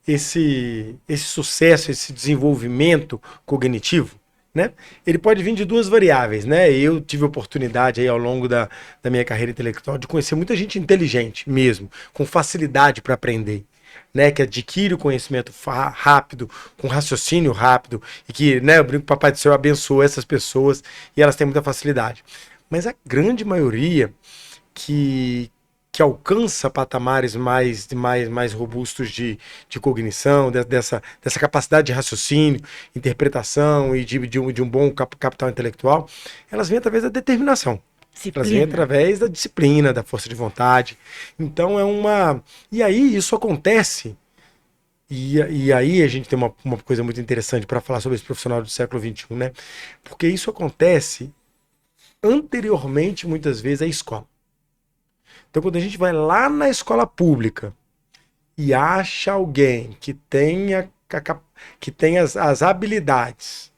esse sucesso, esse desenvolvimento cognitivo, né? Ele pode vir de duas variáveis, né? Eu tive a oportunidade aí ao longo da minha carreira intelectual de conhecer muita gente inteligente mesmo, com facilidade para aprender, né? Que adquire o conhecimento rápido, com raciocínio rápido, e que, né, eu brinco que o Papai do Céu abençoa essas pessoas e elas têm muita facilidade. Mas a grande maioria que alcança patamares mais robustos de cognição, dessa capacidade de raciocínio, interpretação e de um bom capital intelectual, elas vêm através da determinação. Elas vêm através da disciplina, da força de vontade. Então E aí isso acontece E aí a gente tem uma coisa muito interessante para falar sobre esse profissional do século XXI, né? Porque isso acontece anteriormente, muitas vezes, à escola. Então, quando a gente vai lá na escola pública e acha alguém que tenha as habilidades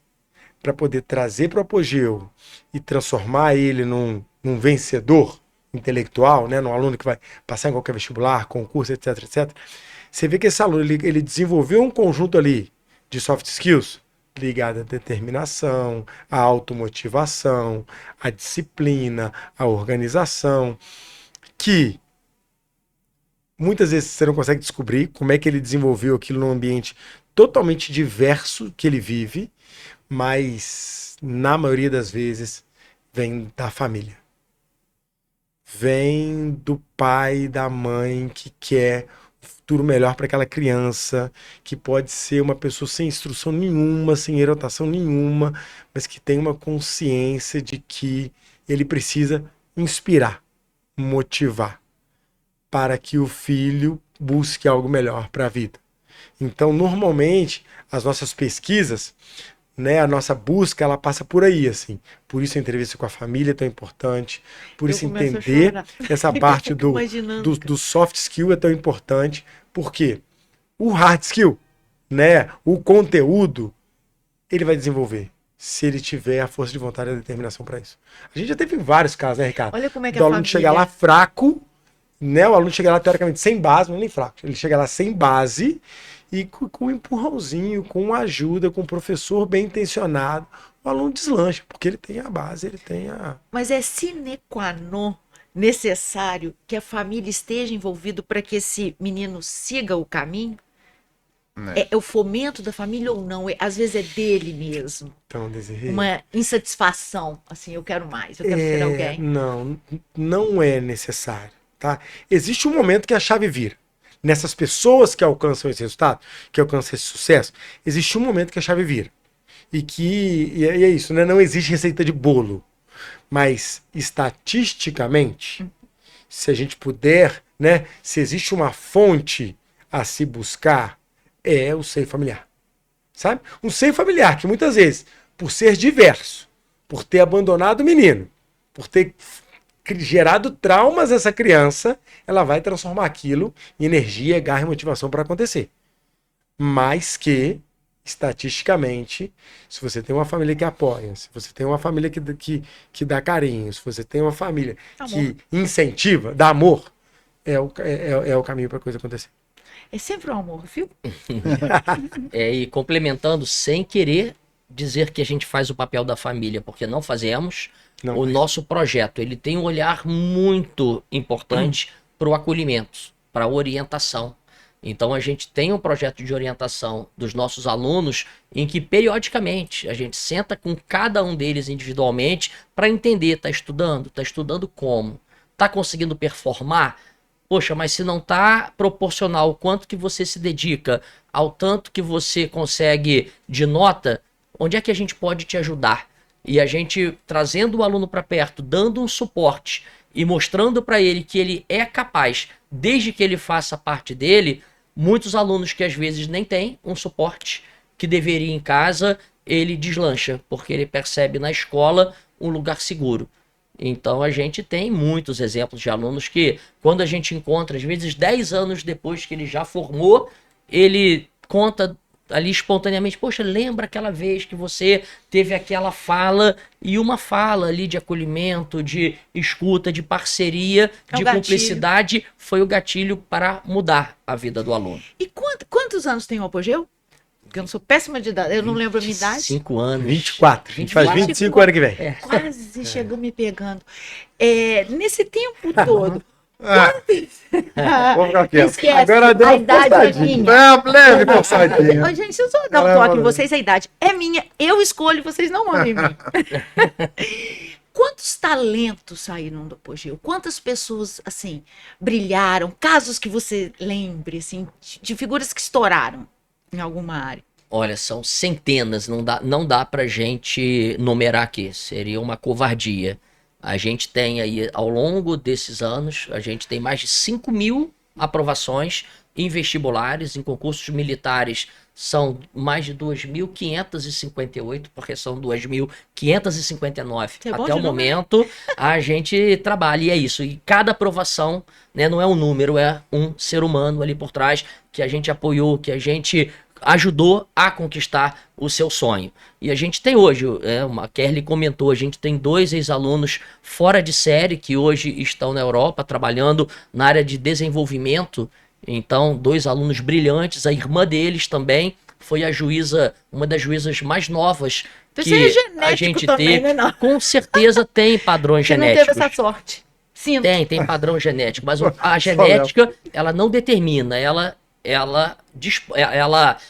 para poder trazer para o apogeu e transformar ele num vencedor intelectual, né? Num aluno que vai passar em qualquer vestibular, concurso, etc, etc. Você vê que esse aluno ele desenvolveu um conjunto ali de soft skills ligado à determinação, à automotivação, à disciplina, à organização, que muitas vezes você não consegue descobrir como é que ele desenvolveu aquilo num ambiente totalmente diverso que ele vive, mas na maioria das vezes vem da família. Vem do pai e da mãe que quer o futuro melhor para aquela criança, que pode ser uma pessoa sem instrução nenhuma, sem orientação nenhuma, mas que tem uma consciência de que ele precisa inspirar, motivar, para que o filho busque algo melhor para a vida. Então, normalmente, as nossas pesquisas, né, a nossa busca, ela passa por aí, assim. Por isso a entrevista com a família é tão importante, por isso entender essa parte do soft skill é tão importante, porque o hard skill, né, o conteúdo, ele vai desenvolver se ele tiver a força de vontade e a determinação para isso. A gente já teve vários casos, né, Ricardo? Olha como é que do a aluno família... chegar lá fraco, né, o aluno chega lá teoricamente sem base, não é nem fraco, ele chega lá sem base e com um empurrãozinho, com ajuda, com um professor bem intencionado, o aluno deslancha, porque ele tem a base, ele tem a... Mas é sine qua non necessário que a família esteja envolvida para que esse menino siga o caminho? É o fomento da família ou não? Às vezes é dele mesmo. Então, Desirê, Uma insatisfação, assim, eu quero mais, eu quero ser alguém. não é necessário, tá? Existe um momento que a chave vira. Nessas pessoas que alcançam esse resultado, que alcançam esse sucesso, existe um momento que a chave vira. E é isso, né? Não existe receita de bolo. Mas, estatisticamente, se a gente puder, né? Se existe uma fonte a se buscar, é o seio familiar. Sabe? Um seio familiar que muitas vezes, por ser diverso, por ter abandonado o menino, por ter gerado traumas essa criança, ela vai transformar aquilo em energia, garra e motivação para acontecer. Mas que, estatisticamente, se você tem uma família que apoia, se você tem uma família que dá carinho, se você tem uma família que incentiva, dá amor, é o caminho para a coisa acontecer. É sempre um amor, viu? E complementando, sem querer dizer que a gente faz o papel da família, porque não fazemos. Não, o nosso projeto, ele tem um olhar muito importante para o acolhimento, para a orientação. Então a gente tem um projeto de orientação dos nossos alunos em que periodicamente a gente senta com cada um deles individualmente para entender, tá estudando como? Tá conseguindo performar? Poxa, mas se não tá proporcional o quanto que você se dedica ao tanto que você consegue de nota, onde é que a gente pode te ajudar? E a gente trazendo o aluno para perto, dando um suporte e mostrando para ele que ele é capaz, desde que ele faça parte dele, muitos alunos que às vezes nem têm um suporte que deveria em casa, ele deslancha, porque ele percebe na escola um lugar seguro. Então a gente tem muitos exemplos de alunos que, quando a gente encontra, às vezes 10 anos depois que ele já formou, ele conta ali espontaneamente, poxa, lembra aquela vez que você teve aquela fala, e uma fala ali de acolhimento, de escuta, de parceria, de cumplicidade, foi o gatilho para mudar a vida do aluno. E quantos anos tem o apogeu? Porque eu não sou péssima de idade, eu não lembro a minha idade. 5 anos. 24. A gente faz 25 anos que vem. Quase chegou me pegando. Nesse tempo todo... Vou ficar quieto. Esquece, Agora deu a idade é minha. Leve coçadinha. Ô, gente, eu só dar um toque em vocês, a idade é minha, eu escolho, vocês não mandam em mim. Quantos talentos saíram do apogeu? Quantas pessoas, assim, brilharam? Casos que você lembre, assim, de figuras que estouraram em alguma área? Olha, são centenas, não dá pra gente numerar aqui, seria uma covardia. A gente tem aí, ao longo desses anos, a gente tem mais de 5.000 aprovações em vestibulares, em concursos militares são mais de 2.558, porque são 2.559 Você é bom até de o número? momento, a gente trabalha, e é isso. E cada aprovação, né, não é um número, é um ser humano ali por trás que a gente apoiou, que a gente ajudou a conquistar o seu sonho. E a gente tem hoje, a Kerly comentou, a gente tem 2 ex-alunos fora de série que hoje estão na Europa trabalhando na área de desenvolvimento. Então, 2 alunos brilhantes, a irmã deles também foi a juíza, uma das juízas mais novas Então, que você é a genético gente também, teve. né, não? Com certeza tem padrões Você não teve genéticos. essa sorte. Sinto. Tem padrão genético, mas a Só genética, ela não determina, ela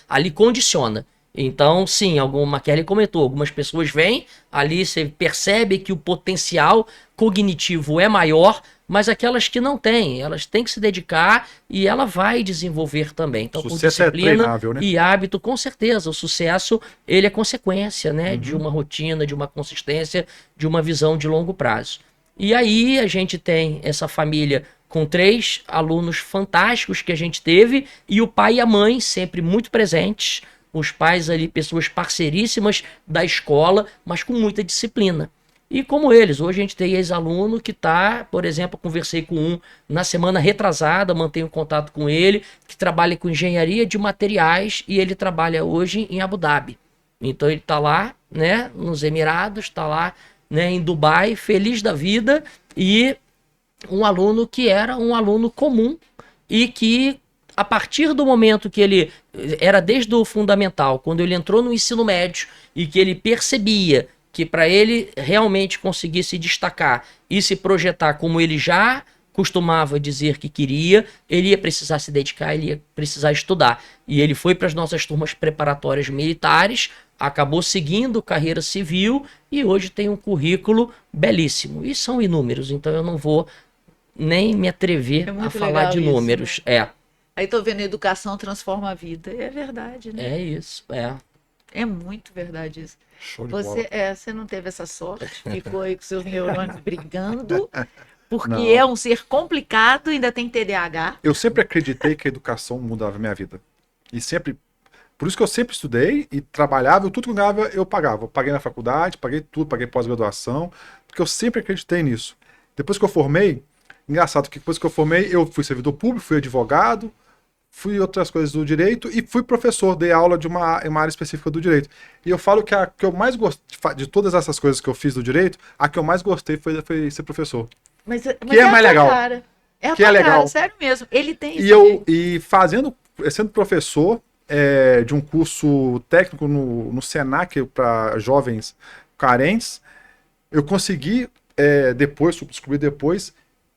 ali condiciona. Então, sim, a Kelly comentou, algumas pessoas vêm, ali você percebe que o potencial cognitivo é maior, mas aquelas que não têm, elas têm que se dedicar e ela vai desenvolver também. Então, com Sucesso é disciplina treinável, né? e hábito, com certeza, o sucesso, ele é consequência, né, Uhum. de uma rotina, de uma consistência, de uma visão de longo prazo. E aí a gente tem essa família com 3 alunos fantásticos que a gente teve e o pai e a mãe sempre muito presentes. Os pais ali, pessoas parceiríssimas da escola, mas com muita disciplina. E como eles, hoje a gente tem ex-aluno que está, por exemplo, conversei com um na semana retrasada, mantenho contato com ele, que trabalha com engenharia de materiais e ele trabalha hoje em Abu Dhabi. Então ele está lá, né, nos Emirados, está lá, né, em Dubai, feliz da vida, e um aluno que era um aluno comum e que, a partir do momento que ele era desde o fundamental, quando ele entrou no ensino médio e que ele percebia que para ele realmente conseguir se destacar e se projetar como ele já costumava dizer que queria, ele ia precisar se dedicar, ele ia precisar estudar. E ele foi para as nossas turmas preparatórias militares, acabou seguindo carreira civil e hoje tem um currículo belíssimo. E são inúmeros, então eu não vou nem me atrever É a muito falar legal de isso, números. Aí tô vendo, educação transforma a vida. É verdade, né? É isso, É muito verdade isso. Show de bola. Você não teve essa sorte, ficou aí com seus neurônios brigando, porque Não. é um ser complicado, ainda tem TDAH. Eu sempre acreditei que a educação mudava a minha vida. E sempre. Por isso que eu sempre estudei e trabalhava, tudo que eu ganhava eu pagava. Eu paguei na faculdade, paguei tudo, paguei pós-graduação, porque eu sempre acreditei nisso. Depois que eu formei, engraçado que depois que eu formei, eu fui servidor público, fui advogado, fui outras coisas do direito e fui professor, dei aula de uma área específica do direito. E eu falo que a que eu mais gostei, de todas essas coisas que eu fiz do direito, a que eu mais gostei foi ser professor. Mas é a mais tua legal. Cara. É a Que é tua legal. cara, sério mesmo. Ele tem E sendo professor de um curso técnico no Senac para jovens carentes, eu consegui descobrir depois,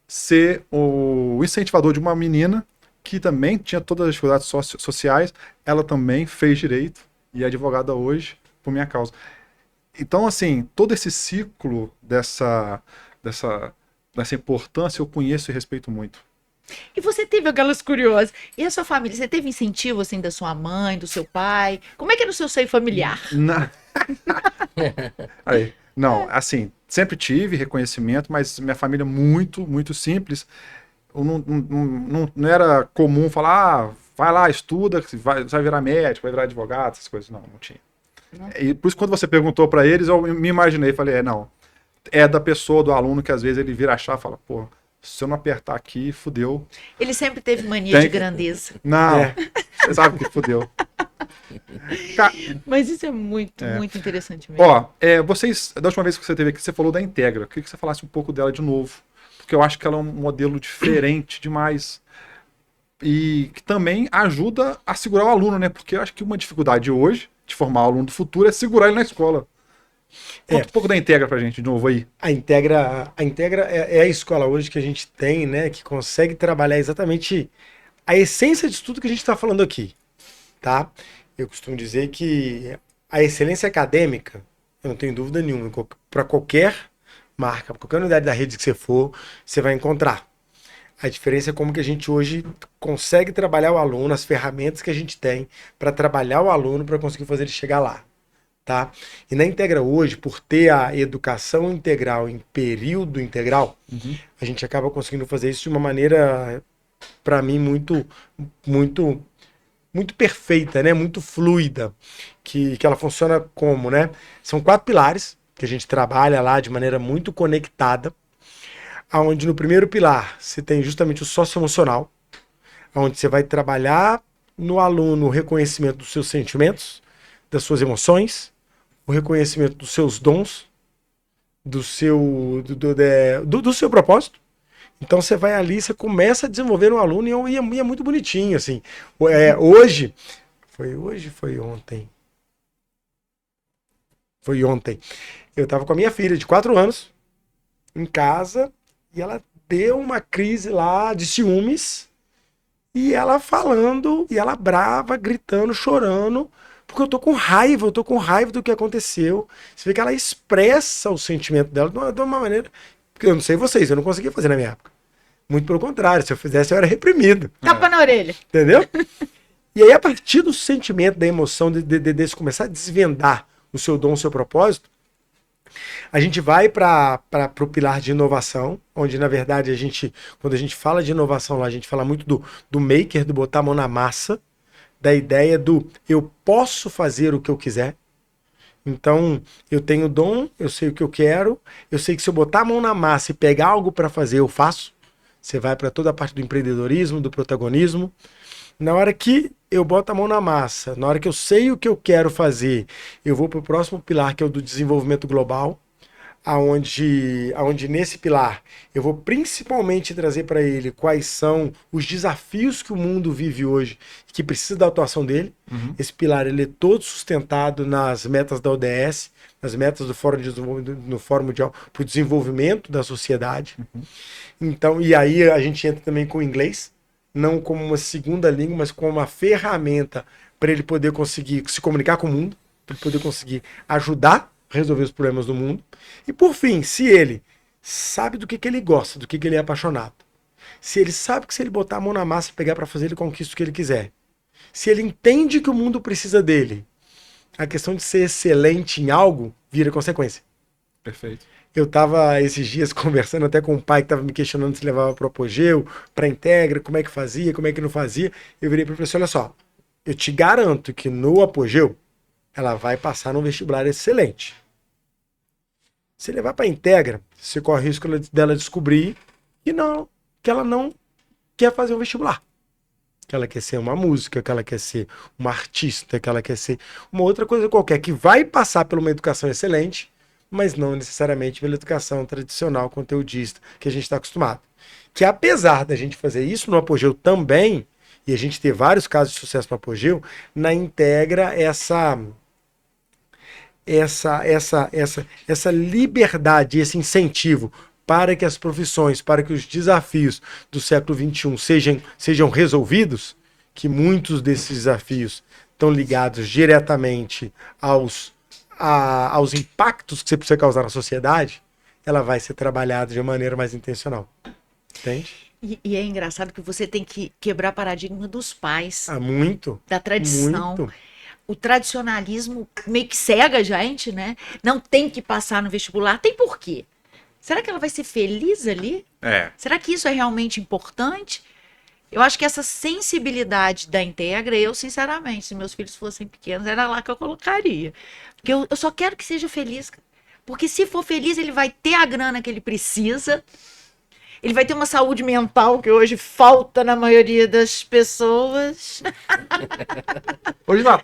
ser o incentivador de uma menina que também tinha todas as dificuldades sociais, ela também fez direito e é advogada hoje por minha causa. Então, assim, todo esse ciclo dessa importância eu conheço e respeito muito. E você teve aquelas curiosas. E a sua família? Você teve incentivo, assim, da sua mãe, do seu pai? Como é que era o seu seio familiar? Aí, não, assim, sempre tive reconhecimento, mas minha família é muito, muito simples. Não era comum falar, vai lá, estuda, vai virar médico, vai virar advogado, essas coisas. Não tinha. Não. E por isso, quando você perguntou para eles, eu me imaginei, falei, não, é da pessoa, do aluno, que às vezes ele vira a chave e fala, pô, se eu não apertar aqui, fudeu. Ele sempre teve mania de grandeza. Não, você sabe que fudeu. Mas isso é muito interessante mesmo. Ó, vocês, da última vez que você teve aqui, você falou da Integra. Eu queria que você falasse um pouco dela de novo. Porque eu acho que ela é um modelo diferente demais. E que também ajuda a segurar o aluno, né? Porque eu acho que uma dificuldade hoje de formar o aluno do futuro é segurar ele na escola. Conta um pouco da Integra pra gente, de novo aí. A Integra é a escola hoje que a gente tem, né? Que consegue trabalhar exatamente a essência de tudo que a gente está falando aqui, tá? Eu costumo dizer que a excelência acadêmica, eu não tenho dúvida nenhuma, para qualquer marca, para qualquer unidade da rede que você for, você vai encontrar. A diferença é como que a gente hoje consegue trabalhar o aluno, as ferramentas que a gente tem para trabalhar o aluno para conseguir fazer ele chegar lá, tá? E na Integra hoje, por ter a educação integral em período integral, a gente acaba conseguindo fazer isso de uma maneira para mim, muito, muito, muito perfeita, né? Muito fluida, que ela funciona como, né? São 4 pilares que a gente trabalha lá de maneira muito conectada, aonde no primeiro pilar você tem justamente o socioemocional, onde você vai trabalhar no aluno o reconhecimento dos seus sentimentos, das suas emoções, o reconhecimento dos seus dons, do seu propósito. Então você vai ali, você começa a desenvolver um aluno e é muito bonitinho, assim. Foi ontem. Foi ontem. Eu estava com a minha filha de 4 anos em casa e ela deu uma crise lá de ciúmes e ela falando, e ela brava, gritando, chorando, porque eu tô com raiva do que aconteceu. Você vê que ela expressa o sentimento dela de uma maneira que eu não sei vocês, eu não conseguia fazer na minha época. Muito pelo contrário, se eu fizesse eu era reprimido. Tapa na orelha. Entendeu? E aí, a partir do sentimento, da emoção, de começar a desvendar o seu dom, o seu propósito, a gente vai para o pilar de inovação, onde, na verdade, quando a gente fala de inovação lá, a gente fala muito do maker, do botar a mão na massa, da ideia do eu posso fazer o que eu quiser. Então, eu tenho dom, eu sei o que eu quero, eu sei que se eu botar a mão na massa e pegar algo para fazer, eu faço. Você vai para toda a parte do empreendedorismo, do protagonismo. Na hora que eu boto a mão na massa, na hora que eu sei o que eu quero fazer, eu vou para o próximo pilar, que é o do desenvolvimento global, aonde nesse pilar eu vou principalmente trazer para ele quais são os desafios que o mundo vive hoje e que precisa da atuação dele. Uhum. Esse pilar ele é todo sustentado nas metas da ODS, nas metas do Fórum Mundial para o Desenvolvimento da Sociedade. Uhum. Então, e aí a gente entra também com o inglês, não como uma segunda língua, mas como uma ferramenta para ele poder conseguir se comunicar com o mundo, para ele poder conseguir ajudar a resolver os problemas do mundo. E por fim, se ele sabe do que ele gosta, do que ele é apaixonado, se ele sabe que se ele botar a mão na massa e pegar para fazer, ele conquista o que ele quiser, se ele entende que o mundo precisa dele, a questão de ser excelente em algo vira consequência. Perfeito. Eu estava esses dias conversando até com um pai que estava me questionando se levava para o Apogeu, para a Integra, como é que fazia, como é que não fazia. Eu virei para ele e falei assim, olha só, eu te garanto que no Apogeu ela vai passar num vestibular excelente. Se levar para a Integra, você corre o risco dela descobrir que ela não quer fazer um vestibular. Que ela quer ser uma música, que ela quer ser uma artista, que ela quer ser uma outra coisa qualquer, que vai passar por uma educação excelente, mas não necessariamente pela educação tradicional, conteudista, que a gente está acostumado. Que apesar da gente fazer isso no Apogeu também, e a gente ter vários casos de sucesso no Apogeu, na Integra essa liberdade, esse incentivo para que as profissões, para que os desafios do século XXI sejam resolvidos, que muitos desses desafios estão ligados diretamente aos impactos que você precisa causar na sociedade, ela vai ser trabalhada de uma maneira mais intencional. Entende? E é engraçado que você tem que quebrar paradigma dos pais, Muito. da tradição. Muito. O tradicionalismo meio que cega a gente, né? Não tem que passar no vestibular. Tem por quê? Será que ela vai ser feliz ali? É. Será que isso é realmente importante? Eu acho que essa sensibilidade da Integra, eu, sinceramente, se meus filhos fossem pequenos, era lá que eu colocaria. Porque eu só quero que seja feliz. Porque se for feliz, ele vai ter a grana que ele precisa, ele vai ter uma saúde mental que hoje falta na maioria das pessoas. Hoje ela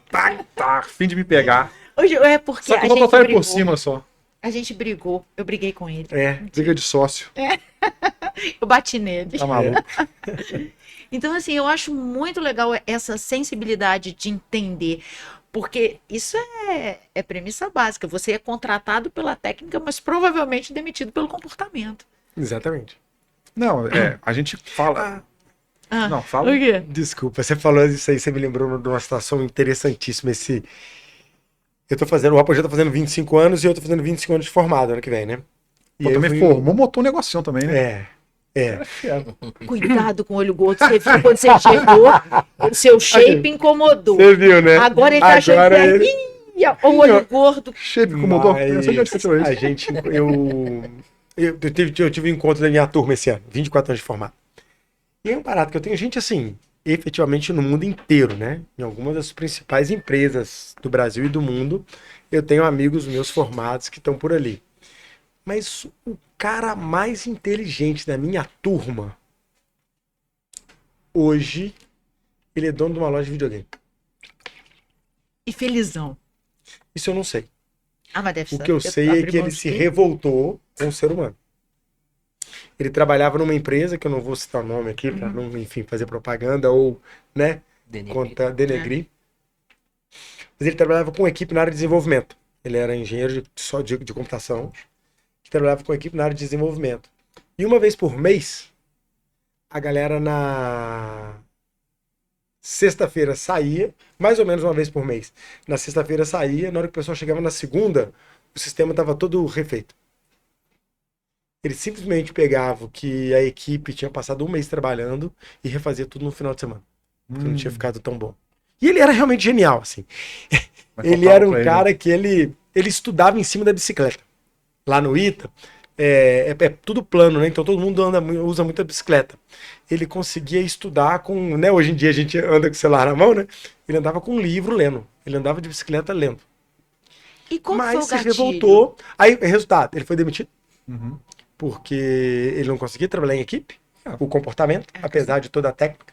tá fim de me pegar. Hoje é porque Só a que eu vou gente botar ele brigou. por cima só. A gente brigou. Eu briguei com ele. Briga de sócio. Eu bati nele. Tá maluco. Então, assim, eu acho muito legal essa sensibilidade de entender. Porque isso é premissa básica. Você é contratado pela técnica, mas provavelmente demitido pelo comportamento. Exatamente. Não, a gente fala. Não, fala. O quê? Desculpa, você falou isso aí, você me lembrou de uma situação interessantíssima. Eu tô fazendo, o Apogeu tá fazendo 25 anos e eu tô fazendo 25 anos de formado ano que vem, né? Pô, aí eu também formou, montou um negocinho também, né? Cuidado com o olho gordo. Você viu quando você chegou, o seu shape incomodou. Você viu, né? Agora ele tá achando que Ih, o olho gordo. Shape incomodou. Mas eu tive um encontro da minha turma esse ano, 24 anos de formado. E é um barato que eu tenho gente assim, efetivamente no mundo inteiro, né? Em algumas das principais empresas do Brasil e do mundo, eu tenho amigos meus formados que estão por ali. Mas o cara mais inteligente da minha turma, hoje, ele é dono de uma loja de videogame. E felizão. Isso eu não sei. Ah, mas deve O ser. que eu sei é que ele se revoltou com o ser humano. Ele trabalhava numa empresa, que eu não vou citar o nome aqui, para não, enfim, fazer propaganda ou, né, denegrir. Mas ele trabalhava com uma equipe na área de desenvolvimento. Ele era engenheiro de computação, que trabalhava com uma equipe na área de desenvolvimento. E uma vez por mês, a galera na sexta-feira saía, mais ou menos uma vez por mês. Na sexta-feira saía, na hora que o pessoal chegava na segunda, o sistema estava todo refeito. Ele simplesmente pegava o que a equipe tinha passado um mês trabalhando e refazia tudo no final de semana. Porque não tinha ficado tão bom. E ele era realmente genial, assim. Ele era um cara que ele estudava em cima da bicicleta. Lá no ITA, é tudo plano, né? Então todo mundo usa muita bicicleta. Ele conseguia estudar com, né? Hoje em dia a gente anda com o celular na mão, né? Ele andava com um livro lendo. Ele andava de bicicleta lendo. E como foi o Mas se gatilho? revoltou. Aí, resultado, ele foi demitido. Uhum. Porque ele não conseguia trabalhar em equipe. O comportamento, apesar de toda a técnica.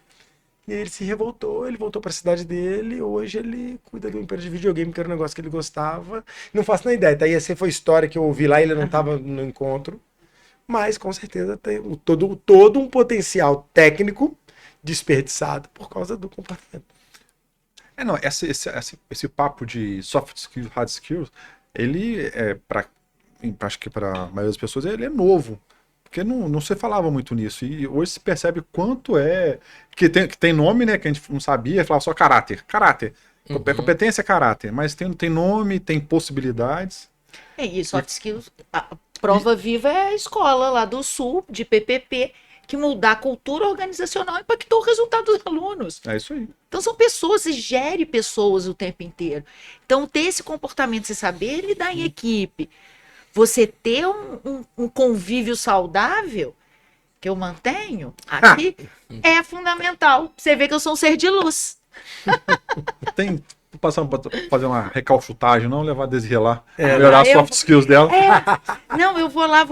E aí ele se revoltou, ele voltou para a cidade dele. Hoje ele cuida de uma empresa de videogame, que era um negócio que ele gostava. Não faço nem ideia, tá? E essa foi a história que eu ouvi lá, ele não estava no encontro. Mas com certeza tem todo um potencial técnico desperdiçado por causa do comportamento. Não, esse papo de soft skills, hard skills, ele acho que para a maioria das pessoas ele é novo. Porque não se falava muito nisso. E hoje se percebe quanto que tem nome, né? Que a gente não sabia, falava só caráter. Caráter. Competência é caráter. Mas tem nome, tem possibilidades. E soft skills, a prova viva é a escola lá do Sul, de PPP, que mudar a cultura organizacional impactou o resultado dos alunos. É isso aí. Então são pessoas, e gere pessoas o tempo inteiro. Então ter esse comportamento, você saber lidar em equipe, você ter um convívio saudável, que eu mantenho aqui, é fundamental. Você vê que eu sou um ser de luz. Passando para fazer uma recalchutagem, não levar a Desirê lá, É, melhorar as soft skills dela. Não, eu vou lá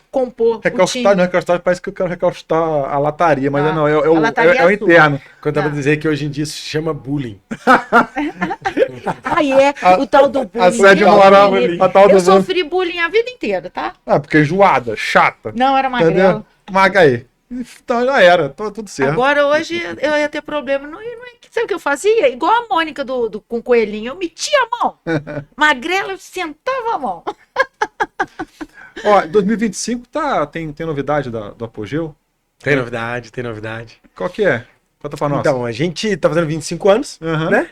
compor Recalchutar, não, recalchutar parece que eu quero recalchutar a lataria, mas não, é lataria o interno. Quando eu tava dizendo que hoje em dia isso se chama bullying. O tal do bullying. Assédio moral, a tal do Eu bullying. sofri bullying a vida inteira, tá? Porque é enjoada, chata. Não, era magrela. Entendeu? Maga aí. Então já era, tudo certo. Agora, hoje, eu ia ter problema. Sabe o que eu fazia? Igual a Mônica com o coelhinho. Eu metia a mão. Magrela, eu sentava a mão. Ó, 2025 tem novidade do Apogeu? Tem novidade. Qual que é? Conta pra nós. Então, a gente tá fazendo 25 anos, Uhum. né?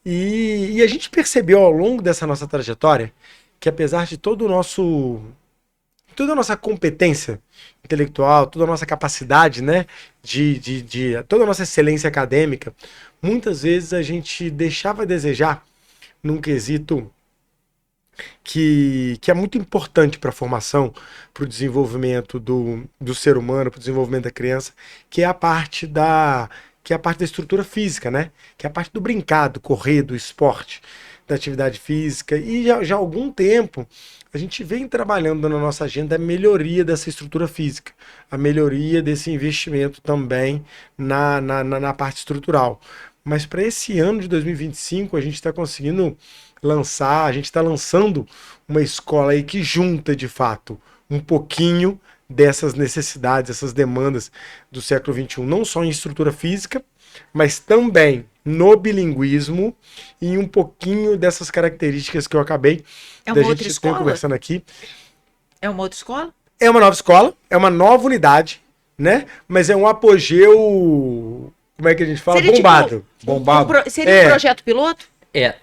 E a gente percebeu ao longo dessa nossa trajetória que apesar de toda a nossa competência intelectual, toda a nossa capacidade, né, toda a nossa excelência acadêmica, muitas vezes a gente deixava a desejar num quesito que é muito importante para a formação, para o desenvolvimento do ser humano, para o desenvolvimento da criança, que é a parte da estrutura física, né? Que é a parte do brincar, do correr, do esporte, da atividade física. E já há algum tempo a gente vem trabalhando na nossa agenda a melhoria dessa estrutura física, a melhoria desse investimento também na parte estrutural. Mas para esse ano de 2025 a gente está conseguindo a gente está lançando uma escola aí que junta de fato um pouquinho dessas necessidades, essas demandas do século XXI, não só em estrutura física, mas também no bilinguismo e um pouquinho dessas características que eu acabei É uma outra gente escola? conversando aqui. É uma outra escola? É uma nova escola, é uma nova unidade, né? Mas é um apogeu, como é que a gente fala? Seria tipo Bombado. Bombado. Seria um projeto piloto?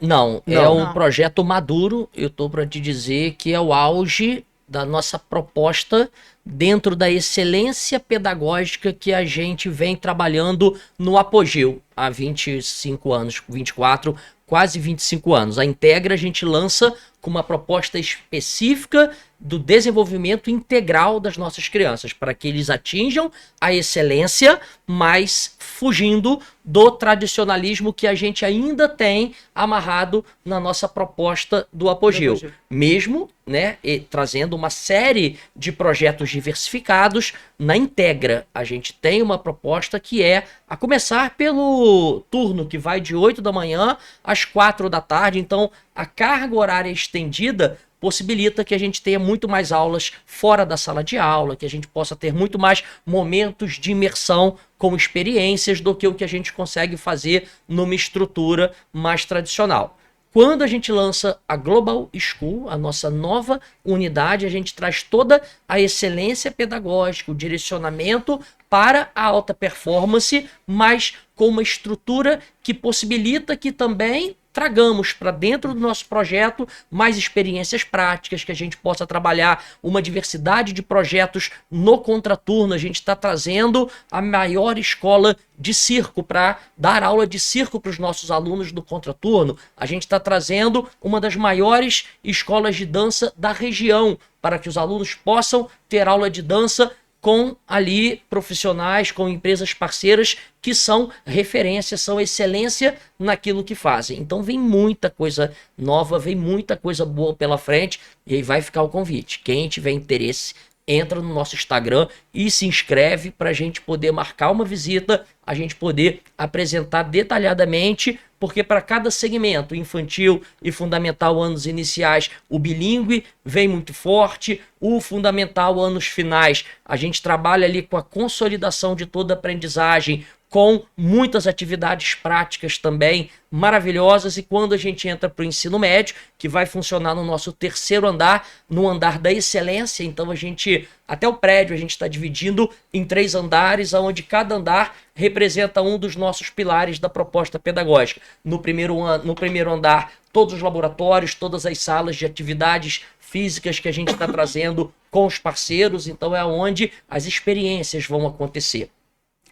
Não, é Não. um Não. projeto maduro. Eu tô para te dizer que é o auge da nossa proposta dentro da excelência pedagógica que a gente vem trabalhando no Apogeu há 25 anos, 24, quase 25 anos. A Integra a gente lança com uma proposta específica do desenvolvimento integral das nossas crianças, para que eles atinjam a excelência, mas fugindo do tradicionalismo que a gente ainda tem amarrado na nossa proposta do Apogeu. Mesmo, né, trazendo uma série de projetos diversificados na Integra. A gente tem uma proposta que é, a começar pelo turno que vai de 8 da manhã às 4 da tarde, então a carga horária estendida possibilita que a gente tenha muito mais aulas fora da sala de aula, que a gente possa ter muito mais momentos de imersão com experiências do que o que a gente consegue fazer numa estrutura mais tradicional. Quando a gente lança a Global School, a nossa nova unidade, a gente traz toda a excelência pedagógica, o direcionamento para a alta performance, mas com uma estrutura que possibilita que também tragamos para dentro do nosso projeto mais experiências práticas, que a gente possa trabalhar uma diversidade de projetos no contraturno. A gente está trazendo a maior escola de circo para dar aula de circo para os nossos alunos do contraturno. A gente está trazendo uma das maiores escolas de dança da região para que os alunos possam ter aula de dança com ali profissionais, com empresas parceiras que são referência, são excelência naquilo que fazem. Então vem muita coisa nova, vem muita coisa boa pela frente, e aí vai ficar o convite. Quem tiver interesse, entra no nosso Instagram e se inscreve para a gente poder marcar uma visita, a gente poder apresentar detalhadamente, porque para cada segmento, infantil e fundamental anos iniciais, o bilíngue vem muito forte, o fundamental anos finais, a gente trabalha ali com a consolidação de toda a aprendizagem, com muitas atividades práticas também maravilhosas, e quando a gente entra para o ensino médio, que vai funcionar no nosso terceiro andar, no andar da excelência, então a gente, até o prédio, a gente está dividindo em 3 andares, onde cada andar representa um dos nossos pilares da proposta pedagógica. No primeiro andar, todos os laboratórios, todas as salas de atividades físicas que a gente está trazendo com os parceiros, então é onde as experiências vão acontecer.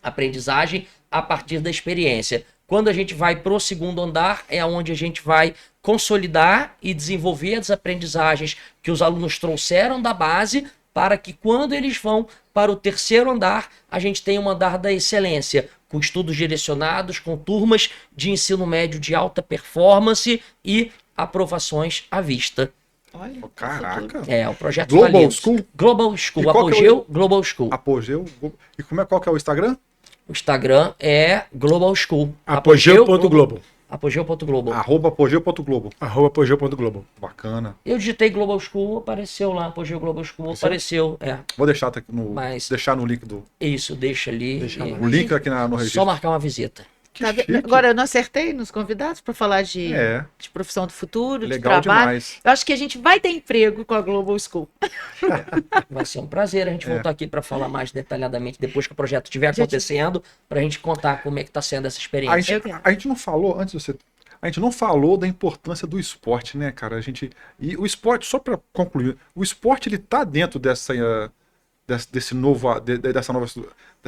Aprendizagem a partir da experiência. Quando a gente vai para o segundo andar, é onde a gente vai consolidar e desenvolver as aprendizagens que os alunos trouxeram da base, para que quando eles vão para o terceiro andar, a gente tenha um andar da excelência, com estudos direcionados, com turmas de ensino médio de alta performance e aprovações à vista. Olha, Caraca. É, o projeto Global School? Global School, E qual que é Apogeu Global School. Apogeu. E qual que é o Instagram? O Instagram é Global School. Apogeu.globo. Apogeu.globo. @apogeu.globo. @apogeu.globo. Bacana. Eu digitei Global School, apareceu lá. Apogeu Global School, apareceu. É, Vou deixar deixar no link do. isso, deixa ali. Deixa lá. O link aqui no registro. Só marcar uma visita. Que Tá vendo? chique. Agora, eu não acertei nos convidados para falar de profissão do futuro, Legal de trabalho. demais. Eu acho que a gente vai ter emprego com a Global School. Vai ser um prazer a gente voltar aqui para falar mais detalhadamente depois que o projeto estiver acontecendo, para a gente contar como é que está sendo essa A experiência. gente, a gente não falou, antes de você. A gente não falou da importância do esporte, né, cara? E o esporte, só para concluir, o esporte ele tá dentro dessa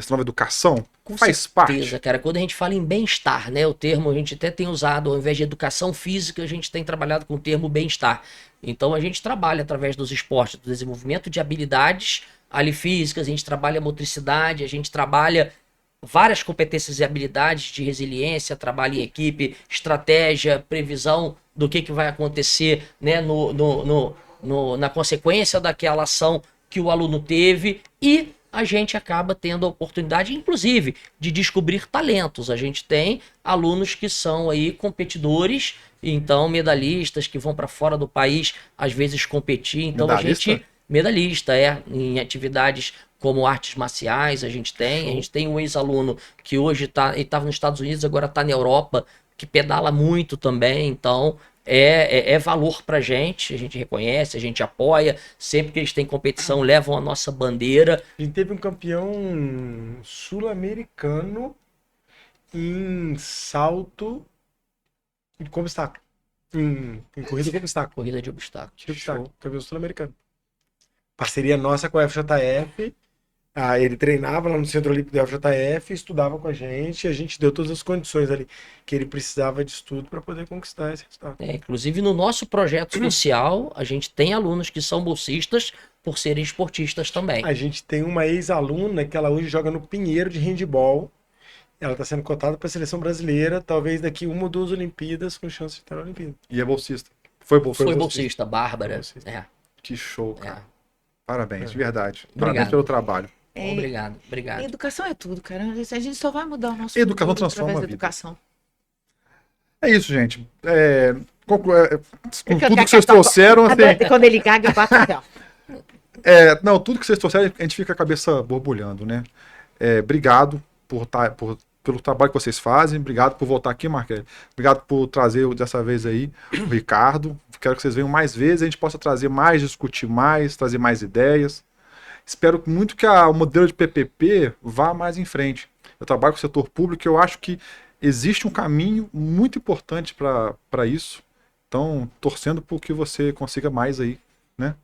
nova educação? Com Faz certeza, parte. cara. Quando a gente fala em bem-estar, né? O termo a gente até tem usado, ao invés de educação física, a gente tem trabalhado com o termo bem-estar. Então a gente trabalha através dos esportes, do desenvolvimento de habilidades ali físicas, a gente trabalha motricidade, a gente trabalha várias competências e habilidades de resiliência, trabalho em equipe, estratégia, previsão do que vai acontecer, né, na consequência daquela ação que o aluno teve, e a gente acaba tendo a oportunidade, inclusive, de descobrir talentos. A gente tem alunos que são aí competidores, então medalhistas que vão para fora do país, às vezes competir. Então medalhista, em atividades como artes marciais, a gente tem um ex-aluno que hoje estava nos Estados Unidos, agora está na Europa, que pedala muito também, então é valor pra gente, a gente reconhece, a gente apoia, sempre que eles têm competição, levam a nossa bandeira. A gente teve um campeão sul-americano em salto com obstáculo. Em corrida com obstáculo. Corrida de obstáculos. Campeão sul-americano. parceria nossa com a FJF. Ele treinava lá no Centro Olímpico da FJF, estudava com a gente deu todas as condições ali que ele precisava de estudo para poder conquistar esse resultado. Inclusive, no nosso projeto social, a gente tem alunos que são bolsistas por serem esportistas também. A gente tem uma ex-aluna que ela hoje joga no Pinheiro de handebol. Ela está sendo cotada para a seleção brasileira, talvez daqui 1 ou 2 Olimpíadas, com chance de estar na Olimpíada. E é bolsista. Foi bolsista, Bárbara. Foi bolsista. É. Que show, cara. É. Parabéns, de verdade. Obrigado. Parabéns pelo trabalho. Obrigado. Educação é tudo, cara. A gente só vai mudar o nosso Educação futuro transforma através a da vida. educação. É isso, gente. Com tudo que vocês trouxeram, assim, Quando ele gaga, eu bato aqui, ó. não, tudo que vocês trouxeram, a gente fica a cabeça borbulhando, né? Obrigado pelo trabalho que vocês fazem. Obrigado por voltar aqui, Marquelli. Obrigado por trazer dessa vez aí o Ricardo. Quero que vocês venham mais vezes, a gente possa trazer mais, discutir mais, trazer mais ideias. Espero muito que o modelo de PPP vá mais em frente. Eu trabalho com o setor público e eu acho que existe um caminho muito importante para isso. Então, torcendo por que você consiga mais aí, né?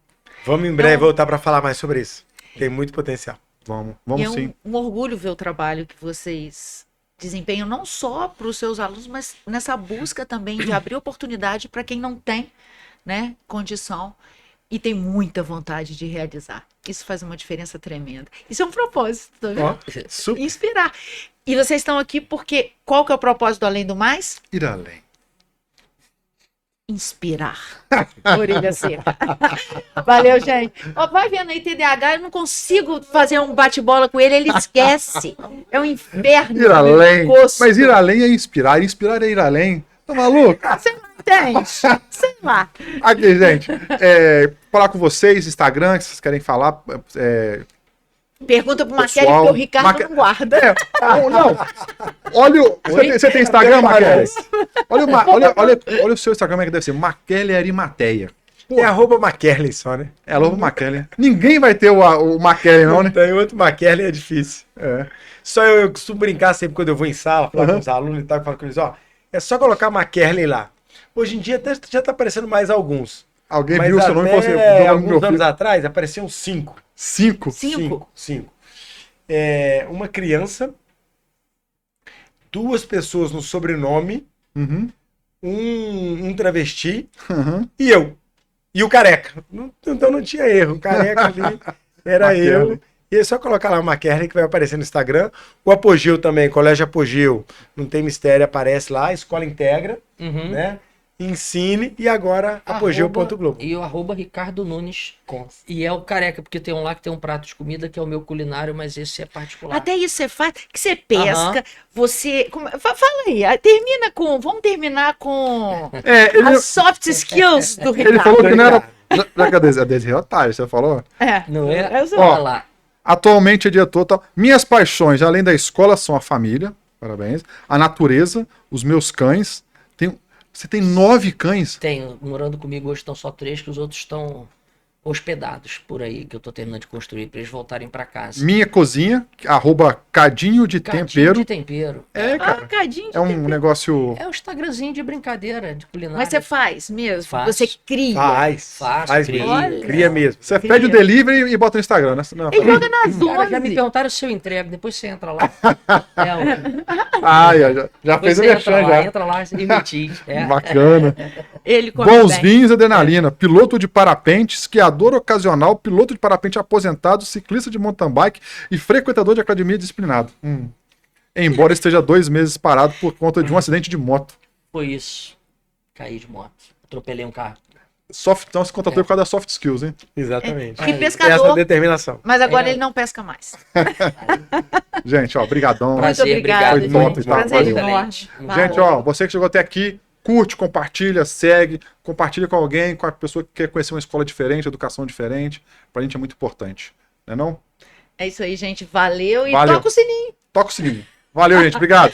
Vamos em breve voltar para falar mais sobre isso. Tem muito potencial. Vamos E é sim. um orgulho ver o trabalho que vocês desempenham, não só para os seus alunos, mas nessa busca também de abrir oportunidade para quem não tem, né, condição e tem muita vontade de realizar. Isso faz uma diferença tremenda. Isso é um propósito, tá vendo? Ó, super. Inspirar. E vocês estão aqui porque qual que é o propósito do Além do Mais? Ir além. Inspirar. Orelha seca. Valeu, gente. Ó, vai vendo aí, TDAH, eu não consigo fazer um bate-bola com ele, ele esquece. É um inferno. Ir além. Gosto. Mas ir além é inspirar. Inspirar é ir além. Tá maluco? Você não entende? Sei lá. Aqui, gente. Falar com vocês, Instagram, que vocês querem falar. Pergunta pro Marquelli, Pessoal, porque o Ricardo não guarda. Não. Você tem Instagram, Marquelli? Olha o seu Instagram, como é que deve ser. Marquelli Arimateia. É @Maquerley só, né? É logo Marquelli. Ninguém vai ter o Marquelli, não, né? Tem outro Maquerley, é difícil. Só eu costumo brincar sempre quando eu vou em sala, falar com os alunos e tal, eu falo com eles, ó, é só colocar Maquerley lá. Hoje em dia até já tá aparecendo mais alguns. Alguém Mas viu o seu nome e falou assim, até "Meu alguns filho." anos atrás apareciam 5. 5? Cinco. 5. Uma criança, 2 pessoas no sobrenome, Uhum. um travesti Uhum. e eu. E o careca. Então não tinha erro. O careca ali era Maquerley. eu. E é só colocar lá o Maquerley que vai aparecer no Instagram. O Apogeu também, Colégio Apogeu. Não tem mistério, aparece lá. Escola Integra, Uhum. né? Ensine e agora apogeu.globo. E o @Ricardo Nunes. E é o careca, porque tem um lá que tem um prato de comida que é o meu culinário, mas esse é particular. Até isso você faz, que você pesca, você... Fala aí, termina com... Vamos terminar com as soft skills do Ele Ricardo. falou que não era... Já que a Desirê é otário, você falou? Não é? Eu sou- Olha lá. Atualmente é diretor. Tal. Minhas paixões, além da escola, são a família. Parabéns. A natureza, os meus cães. Você tem 9 cães? Tenho, morando comigo hoje estão só 3, que os outros estão hospedados por aí, que eu tô terminando de construir para eles voltarem para casa. Minha cozinha, @Cadinho de Cadinho Tempero. de tempero. Cara. Cadinho de É um negócio... É um Instagramzinho de brincadeira, de culinária. Mas você faz mesmo? Faço. Você cria? Faz, mesmo. Olha. Cria mesmo. Você pede o delivery e bota no Instagram, né? Não, Ele joga nas Cara, já me 11. perguntaram se eu entrego, depois você entra lá. já Depois fez o você entra mexão, lá, já. entra lá e meti. Bacana. Ele come Bons bem. vinhos, adrenalina. Piloto de parapente, esquiador ocasional, piloto de parapente aposentado, ciclista de mountain bike e frequentador de academia disciplinado. Embora esteja 2 meses parado por conta de um acidente de moto. Foi isso. Caí de moto. Atropelei um carro. Então se contratou por causa das soft skills, hein? Exatamente. Que Aí, pescador, Essa determinação. mas agora É. ele não pesca mais. Gente, ó, brigadão. Prazer, Muito obrigada, Foi top, gente. tá? Prazer Valeu. enorme. Gente, ó, você que chegou até aqui, curte, compartilha, segue, compartilha com alguém, com a pessoa que quer conhecer uma escola diferente, educação diferente. Pra gente é muito importante. Não é não? É isso aí, gente. Valeu e Valeu. toca o sininho. Toca o sininho. Valeu, gente. Obrigado.